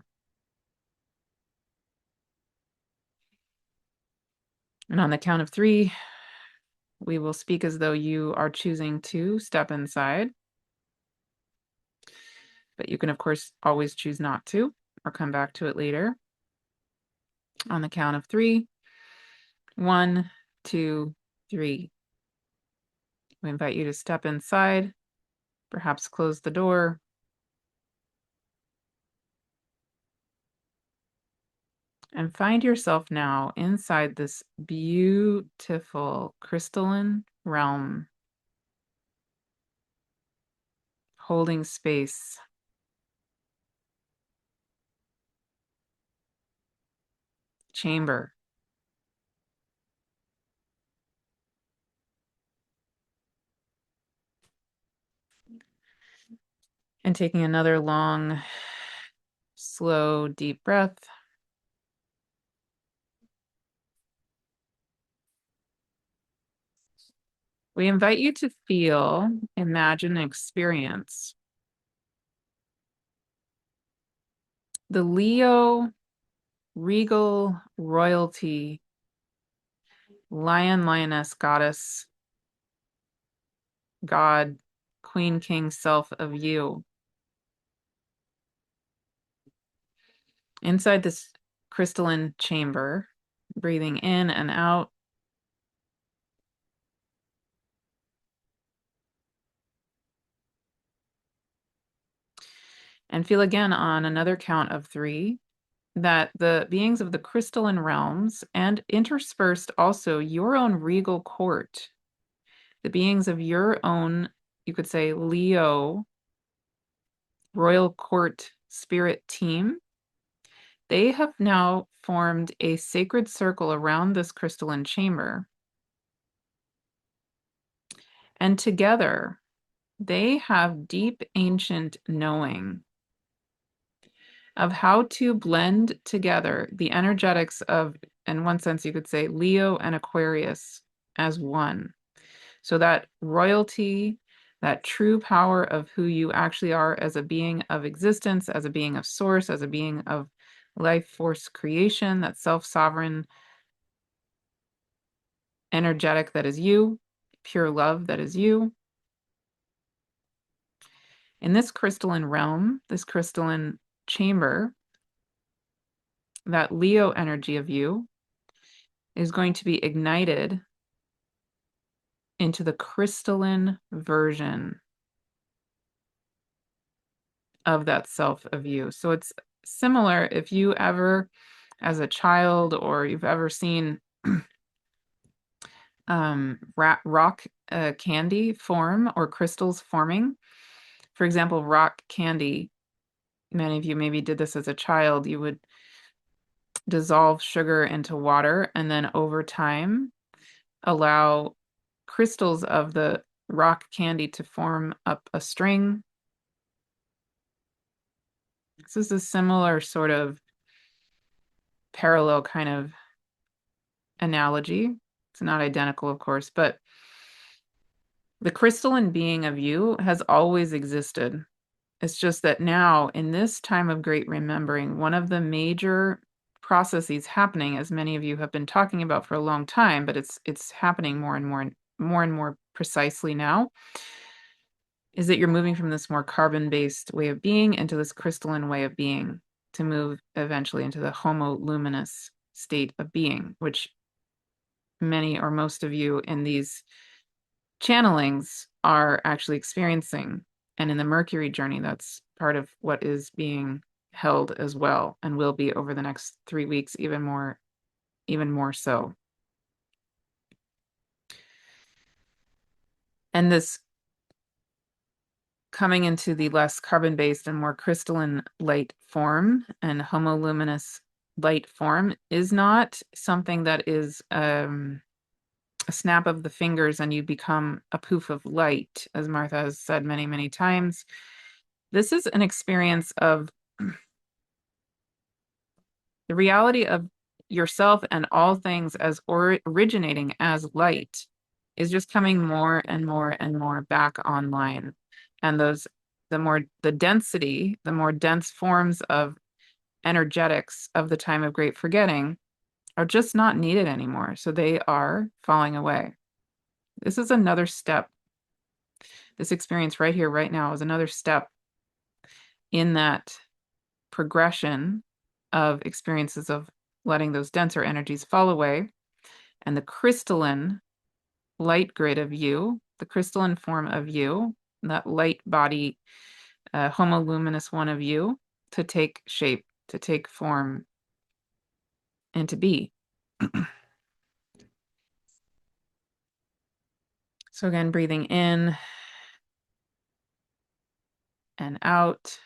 And on the count of three, we will speak as though you are choosing to step inside. But you can, of course, always choose not to or come back to it later. On the count of three, 1, 2, 3. We invite you to step inside, perhaps close the door. And find yourself now inside this beautiful crystalline realm, holding space. Chamber. And taking another long, slow, deep breath. We invite you to feel, imagine, and experience the Leo regal royalty, lion, lioness, goddess, god, queen, king, self of you. Inside this crystalline chamber, breathing in and out. And feel again on another count of three that the beings of the crystalline realms and interspersed also your own regal court, the beings of your own, you could say, Leo royal court spirit team, they have now formed a sacred circle around this crystalline chamber. And together, they have deep ancient knowing of how to blend together the energetics of, in one sense, you could say, Leo and Aquarius as one. So that royalty, that true power of who you actually are as a being of existence, as a being of source, as a being of life force creation, that self-sovereign energetic that is you, pure love that is you. In this crystalline realm, this crystalline chamber, that Leo energy of you is going to be ignited into the crystalline version of that self of you. So it's similar if you ever, as a child, or you've ever seen rock candy form or crystals forming. For example, rock candy, many of you maybe did this as a child. You would dissolve sugar into water and then over time allow crystals of the rock candy to form up a string. This is a similar sort of parallel kind of analogy. It's not identical, of course, but the crystalline being of you has always existed. It's just that now, in this time of great remembering, one of the major processes happening, as many of you have been talking about for a long time, but it's happening more and more precisely now, is that you're moving from this more carbon-based way of being into this crystalline way of being. to move eventually into the homoluminous state of being, which many or most of you in these channelings are actually experiencing. And in the Mercury journey, that's part of what is being held as well, and will be over the next 3 weeks, even more so. And this coming into the less carbon-based and more crystalline light form and homoluminous light form is not something that is a snap of the fingers and you become a poof of light, as Martha has said many, many times. This is an experience of the reality of yourself and all things as originating as light is just coming more and more and more back online. And the more dense forms of energetics of the time of great forgetting are just not needed anymore. So they are falling away. This is another step. This experience right here, right now, is another step in that progression of experiences of letting those denser energies fall away. And the crystalline light grid of you, the crystalline form of you, that light body, homoluminous one of you, to take shape, to take form, and to be. So again, breathing in and out.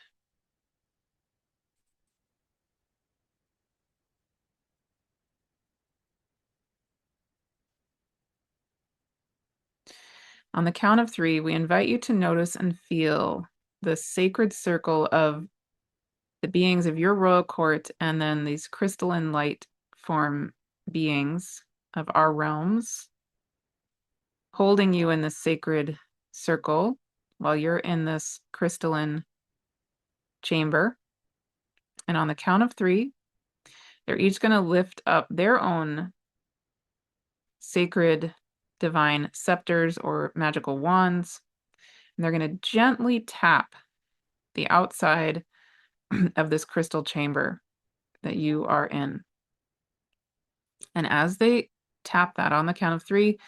On the count of 3, we invite you to notice and feel the sacred circle of the beings of your royal court and then these crystalline light form beings of our realms holding you in this sacred circle while you're in this crystalline chamber. And on the count of 3, they're each going to lift up their own sacred divine scepters or magical wands. And they're going to gently tap the outside of this crystal chamber that you are in. And as they tap that on the count of 3,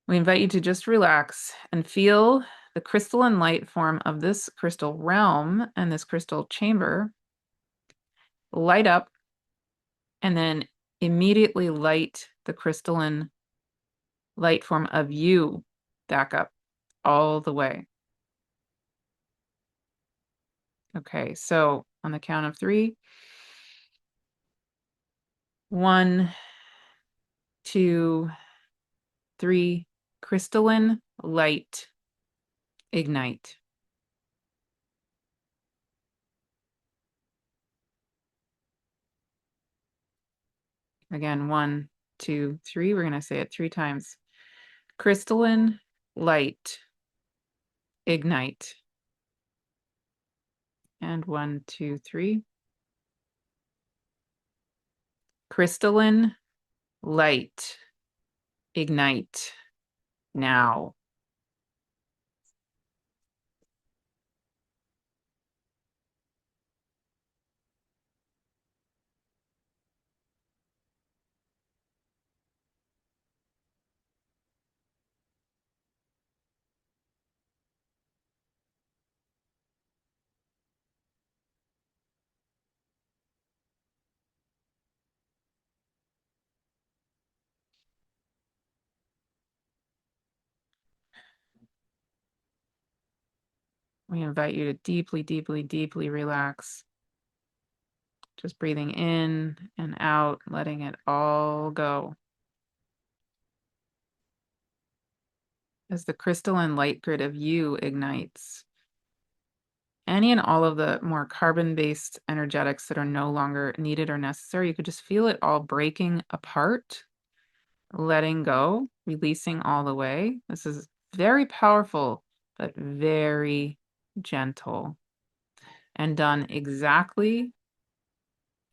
we invite you to just relax and feel the crystalline light form of this crystal realm and this crystal chamber light up, and then immediately light the crystalline light form of you back up all the way. Okay, so on the count of 3, 1, 2, 3, crystalline light ignite. Again, 1, 2, 3. We're going to say it 3 times. Crystalline light ignite. And 1, 2, 3. Crystalline light ignite now. We invite you to deeply, deeply, deeply relax. Just breathing in and out, letting it all go. As the crystalline light grid of you ignites, any and all of the more carbon-based energetics that are no longer needed or necessary, you could just feel it all breaking apart, letting go, releasing all the way. This is very powerful, but very gentle, and done exactly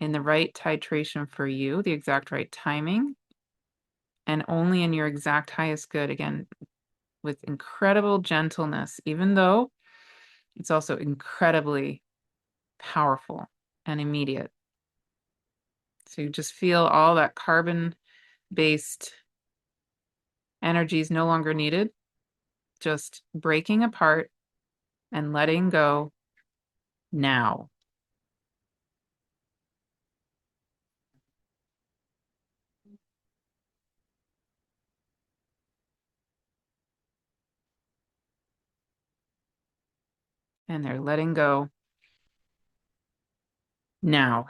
in the right titration for you, the exact right timing, and only in your exact highest good, again, with incredible gentleness, even though it's also incredibly powerful and immediate. So you just feel all that carbon-based energy is no longer needed, just breaking apart and letting go now. And they're letting go now,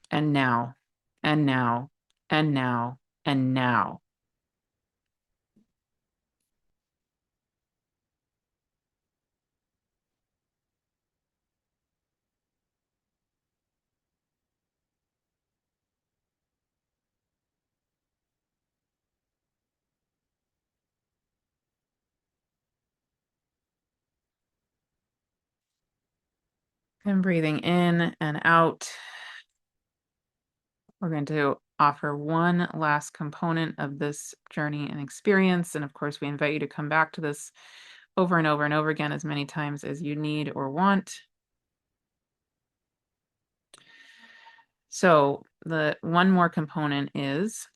and now, and now, and now, and now. And breathing in and out. We're going to offer one last component of this journey and experience. And of course, we invite you to come back to this over and over and over again as many times as you need or want. So the one more component is,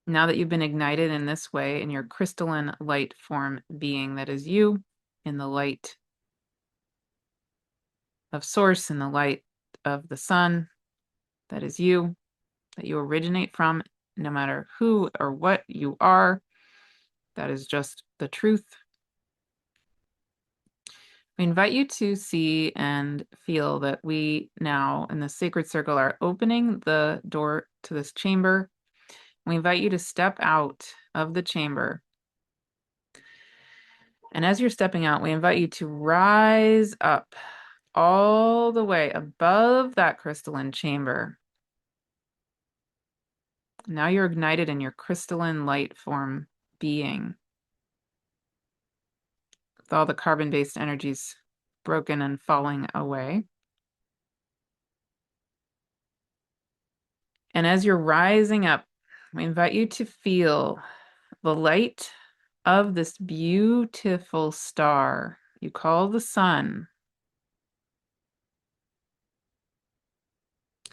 now that you've been ignited in this way in your crystalline light form being that is you, in the light of source, in the light of the sun that is you, that you originate from, no matter who or what you are, that is just the truth. We invite you to see and feel that we now in the sacred circle are opening the door to this chamber. We invite you to step out of the chamber. And as you're stepping out, we invite you to rise up all the way above that crystalline chamber. Now you're ignited in your crystalline light form being, with all the carbon-based energies broken and falling away. And as you're rising up, we invite you to feel the light of this beautiful star you call the sun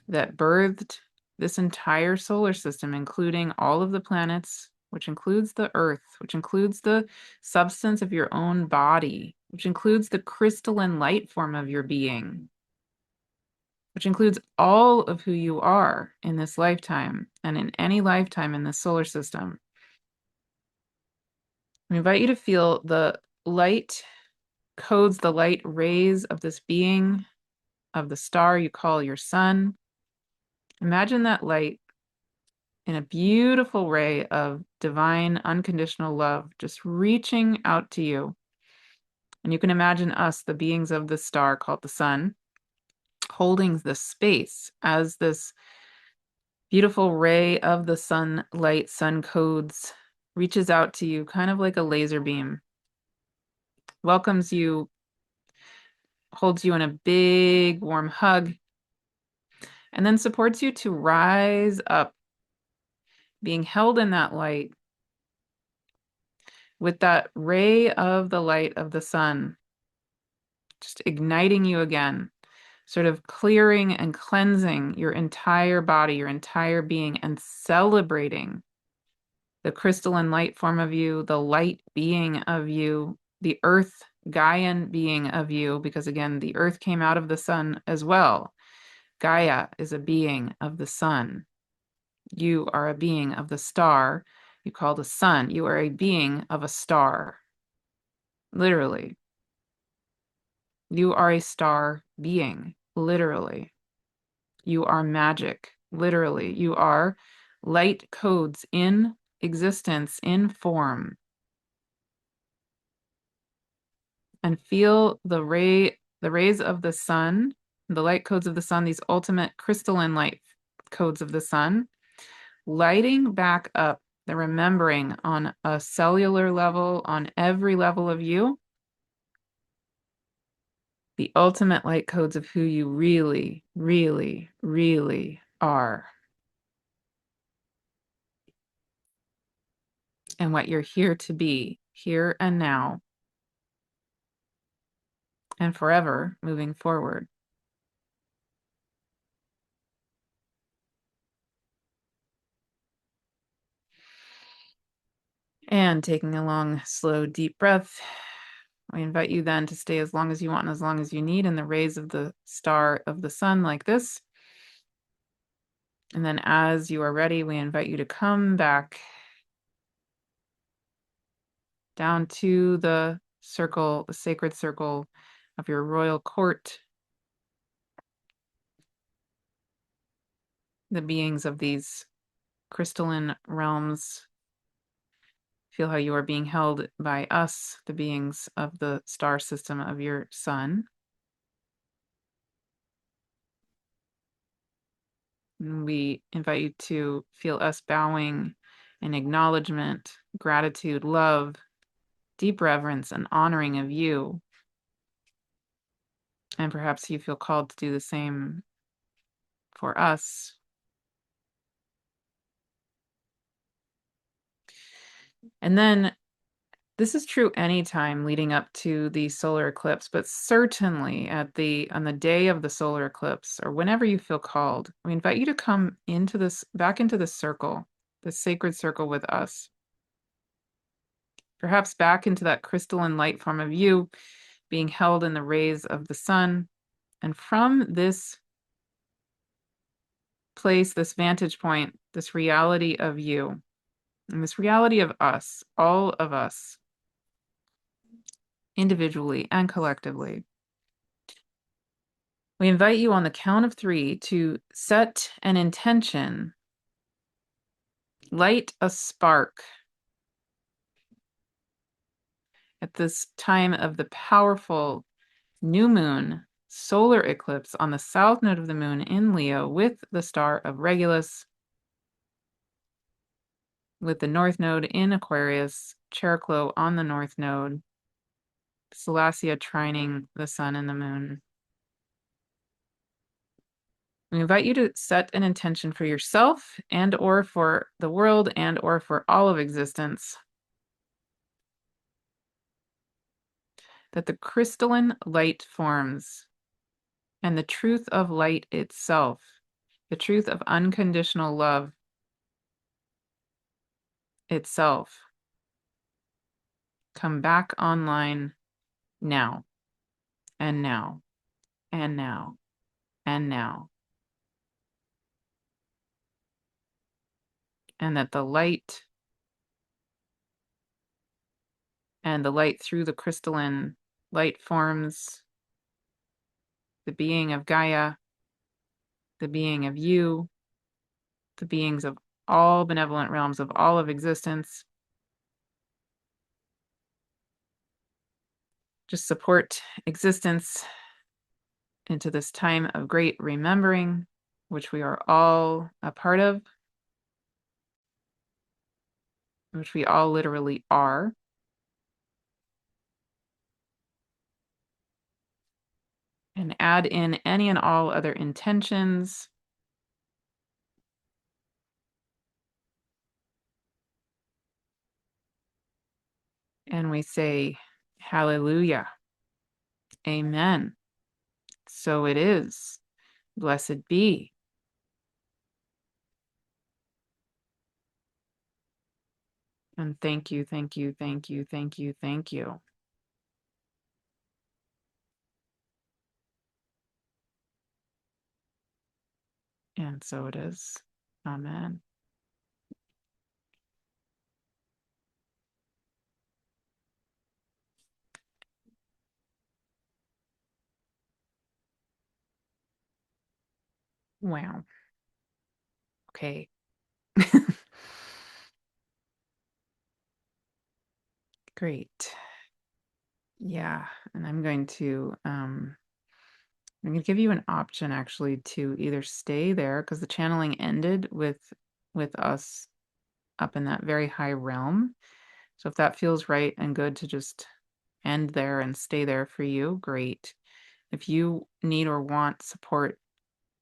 that birthed this entire solar system, including all of the planets, which includes the Earth, which includes the substance of your own body, which includes the crystalline light form of your being, which includes all of who you are in this lifetime and in any lifetime in this solar system. We invite you to feel the light codes, the light rays of this being, of the star you call your sun. Imagine that light in a beautiful ray of divine, unconditional love, just reaching out to you. And you can imagine us, the beings of the star called the sun, holding this space as this beautiful ray of the sunlight, sun codes, reaches out to you, kind of like a laser beam, welcomes you, holds you in a big, warm hug, and then supports you to rise up, being held in that light with that ray of the light of the sun, just igniting you again, sort of clearing and cleansing your entire body, your entire being, and celebrating the crystalline light form of you, the light being of you, the earth Gaian being of you, because again, the earth came out of the sun as well. Gaia is a being of the sun. You are a being of the star you call the sun. You are a being of a star. Literally. You are a star being. Literally. You are magic. Literally. You are light codes in existence, in form. And feel the rays of the sun, the light codes of the sun, these ultimate crystalline light codes of the sun, lighting back up the remembering on a cellular level, on every level of you, the ultimate light codes of who you really, really, really are. And what you're here to be, here and now, and forever moving forward. And taking a long, slow, deep breath, we invite you then to stay as long as you want and as long as you need in the rays of the star of the sun like this. And then as you are ready, we invite you to come back down to the circle, the sacred circle of your royal court, the beings of these crystalline realms. Feel how you are being held by us, the beings of the star system of your sun. And we invite you to feel us bowing in acknowledgement, gratitude, love, deep reverence, and honoring of you. And perhaps you feel called to do the same for us. And then this is true anytime leading up to the solar eclipse, but certainly on the day of the solar eclipse or whenever you feel called, we invite you to come back into the circle, the sacred circle with us. Perhaps back into that crystalline light form of you being held in the rays of the sun. And from this place, this vantage point, this reality of you, and this reality of us, all of us, individually and collectively, we invite you on the count of 3 to set an intention, light a spark at this time of the powerful new moon solar eclipse on the south node of the moon in Leo with the star of Regulus, with the north node in Aquarius, Cheroklo on the north node, Celestia trining the sun and the moon. We invite you to set an intention for yourself and or for the world and or for all of existence that the crystalline light forms and the truth of light itself, the truth of unconditional love itself, come back online now and now and now and now. And that the light and the light through the crystalline light forms, the being of Gaia, the being of you, the beings of all benevolent realms of all of existence, just support existence into this time of great remembering, which we are all a part of, which we all literally are. And add in any and all other intentions. And we say, Hallelujah. Amen. So it is. Blessed be. And thank you, thank you, thank you, thank you, thank you. And so it is. Amen. Wow. Okay. Great. Yeah. And I'm going to give you an option actually to either stay there because the channeling ended with us up in that very high realm. So if that feels right and good to just end there and stay there for you, great. If you need or want support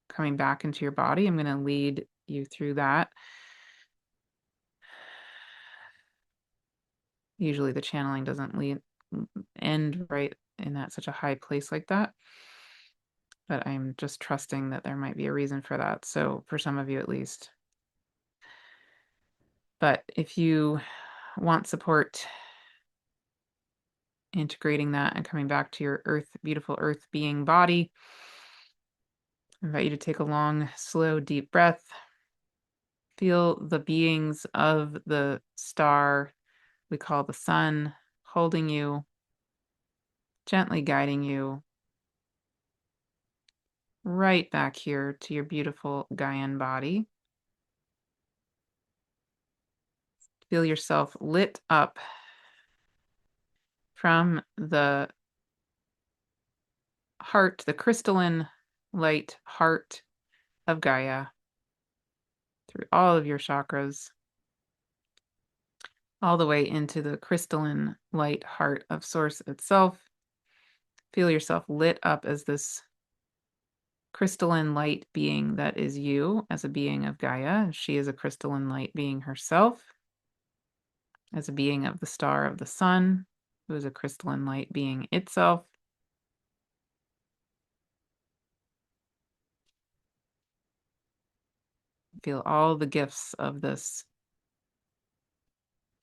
coming back into your body, I'm going to lead you through that. Usually the channeling doesn't end right in that such a high place like that. But I'm just trusting that there might be a reason for that. So for some of you at least. But if you want support integrating that and coming back to your beautiful earth being body, I invite you to take a long, slow, deep breath. Feel the beings of the star we call the sun holding you, gently guiding you right back here to your beautiful Gaian body. Feel yourself lit up from the heart, the crystalline light heart of Gaia, through all of your chakras, all the way into the crystalline light heart of Source itself. Feel yourself lit up as this crystalline light being that is you as a being of Gaia. She is a crystalline light being herself, as a being of the star of the sun, who is a crystalline light being itself. Feel all the gifts of this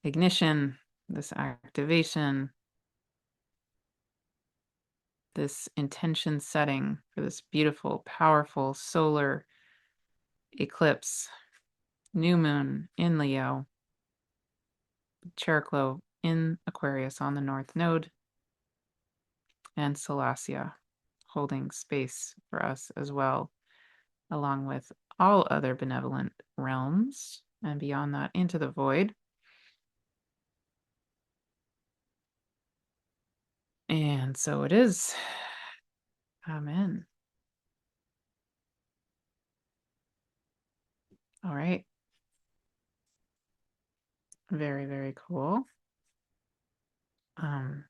ignition, this activation, this intention setting for this beautiful, powerful solar eclipse, new moon in Leo, Cheroklo in Aquarius on the North Node, and Salacia holding space for us as well, along with all other benevolent realms, and beyond that into the void. And so it is. Amen. All right. Very, very cool. All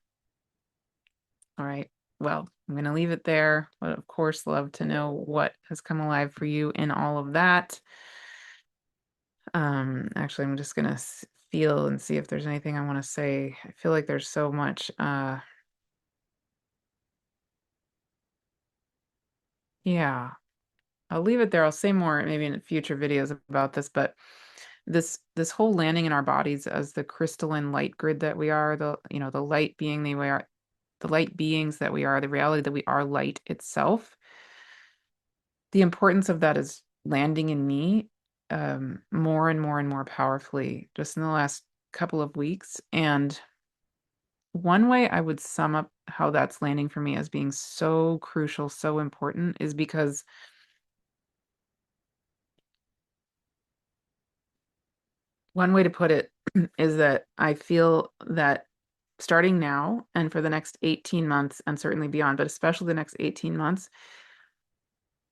right. Well, I'm going to leave it there, but of course, love to know what has come alive for you in all of that. Actually, I'm just going to feel and see if there's anything I want to say. I feel like there's so much. Yeah, I'll leave it there. I'll say more maybe in future videos about this, but this whole landing in our bodies as the crystalline light grid that we are, the light being we are, the light beings that we are, the reality that we are light itself. The importance of that is landing in me more and more and more powerfully just in the last couple of weeks. And one way I would sum up how that's landing for me as being so crucial, so important, is because one way to put it is that I feel that starting now and for the next 18 months and certainly beyond, but especially the next 18 months,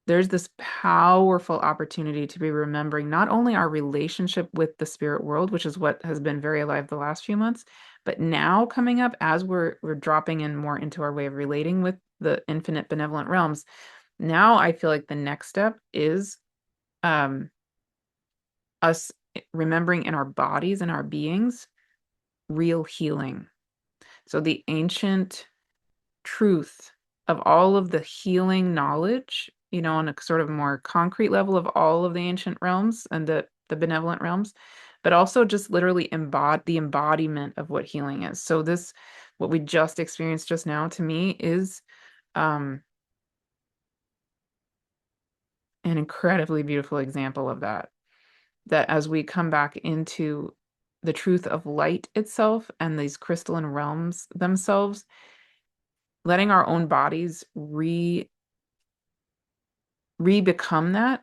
there's this powerful opportunity to be remembering not only our relationship with the spirit world, which is what has been very alive the last few months, but now coming up as we're dropping in more into our way of relating with the infinite benevolent realms. Now I feel like the next step is us remembering in our bodies and our beings real healing. So the ancient truth of all of the healing knowledge, on a sort of more concrete level of all of the ancient realms and the benevolent realms, but also just literally the embodiment of what healing is. So what we just experienced just now, to me, is an incredibly beautiful example of that. That as we come back into the truth of light itself and these crystalline realms themselves, letting our own bodies re-become that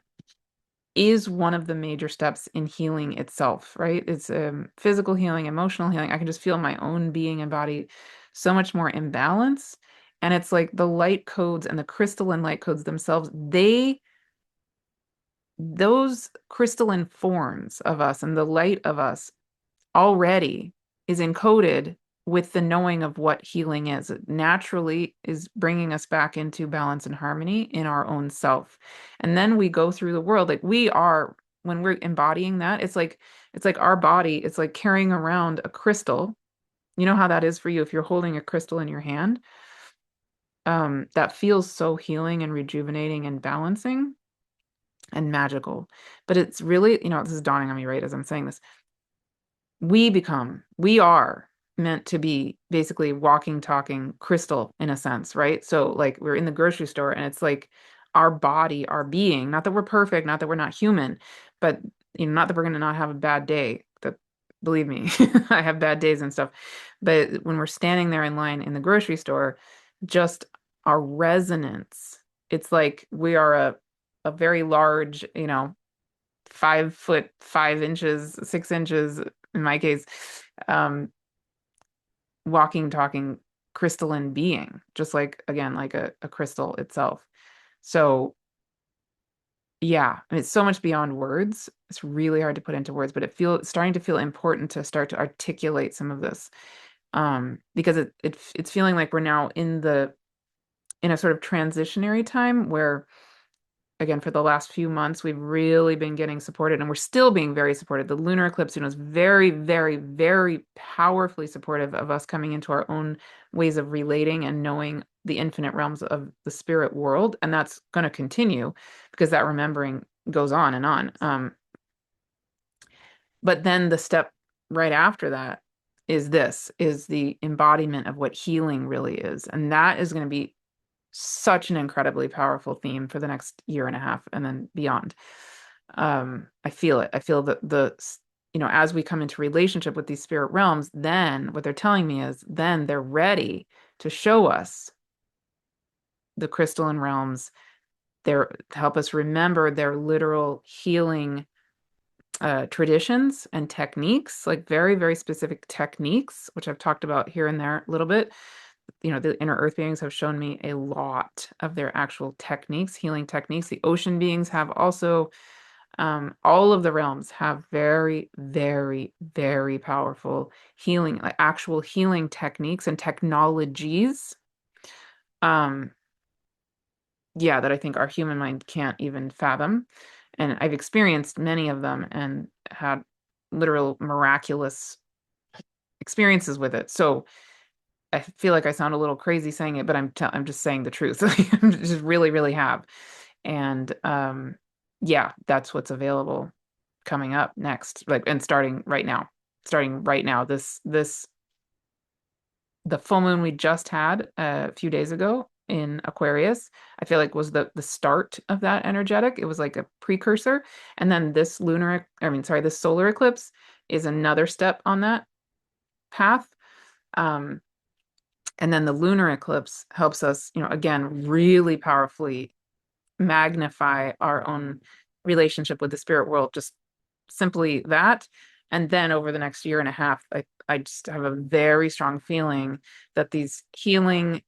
is one of the major steps in healing itself, right? It's physical healing, emotional healing. I can just feel my own being and body so much more in balance. And it's like the light codes and the crystalline light codes themselves, those crystalline forms of us and the light of us already is encoded with the knowing of what healing is. It naturally is bringing us back into balance and harmony in our own self. And then we go through the world like when we're embodying that, it's like our body, it's like carrying around a crystal. You know how that is for you if you're holding a crystal in your hand. That feels so healing and rejuvenating and balancing and magical. But it's really, this is dawning on me right as I'm saying this. we are meant to be basically walking, talking crystal in a sense, right? So like we're in the grocery store and it's like our body, our being, not that we're perfect, not that we're not human, but not that we're going to not have a bad day. That believe me, I have bad days and stuff. But when we're standing there in line in the grocery store, just our resonance, it's like we are a very large, 5 foot 5 inches, 6 inches in my case, um, walking, talking crystalline being, just like again, like a crystal itself. So yeah, and it's so much beyond words. It's really hard to put into words, but it's starting to feel important to start to articulate some of this. Because it's feeling like we're now in a sort of transitionary time where again, for the last few months, we've really been getting supported and we're still being very supported. The lunar eclipse, is very, very, very powerfully supportive of us coming into our own ways of relating and knowing the infinite realms of the spirit world. And that's going to continue because that remembering goes on and on. But then the step right after that is the embodiment of what healing really is. And that is going to be such an incredibly powerful theme for the next year and a half and then beyond. I feel it. I feel that as we come into relationship with these spirit realms, then what they're telling me is then they're ready to show us the crystalline realms. They're to help us remember their literal healing traditions and techniques, like very, very specific techniques, which I've talked about here and there a little bit. The inner earth beings have shown me a lot of their actual techniques, healing techniques. The ocean beings have also, all of the realms have very, very, very powerful healing, like actual healing techniques and technologies. Um, yeah, that I think our human mind can't even fathom. And I've experienced many of them and had literal miraculous experiences with it. So I feel like I sound a little crazy saying it, but I'm just saying the truth. I just really, really have. And yeah, that's what's available coming up next. Like and starting right now. Starting right now. This the full moon we just had a few days ago in Aquarius, I feel like was the start of that energetic. It was like a precursor. And then this solar eclipse is another step on that path. Um, And then the lunar eclipse helps us, again, really powerfully magnify our own relationship with the spirit world, just simply that. And then over the next year and a half, I just have a very strong feeling that these healing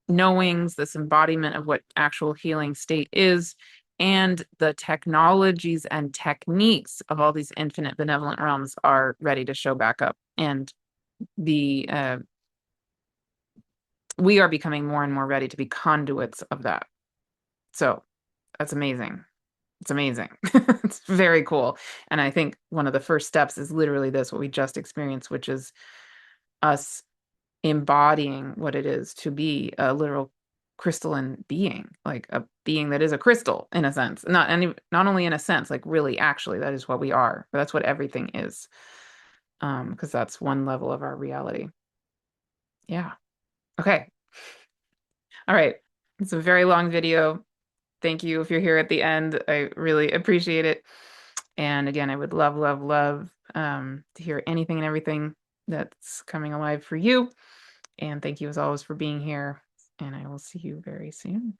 knowings, this embodiment of what actual healing state is, and the technologies and techniques of all these infinite benevolent realms are ready to show back up. And the we are becoming more and more ready to be conduits of that. So that's amazing. It's amazing. It's very cool. And I think one of the first steps is literally this, what we just experienced, which is us embodying what it is to be a literal crystalline being, like a being that is a crystal in a sense. Not only in a sense, like really actually that is what we are. But that's what everything is. Because that's one level of our reality. Yeah. Okay. All right. It's a very long video. Thank you if you're here at the end. I really appreciate it. And again, I would love, love, love to hear anything and everything that's coming alive for you. And thank you as always for being here. And I will see you very soon.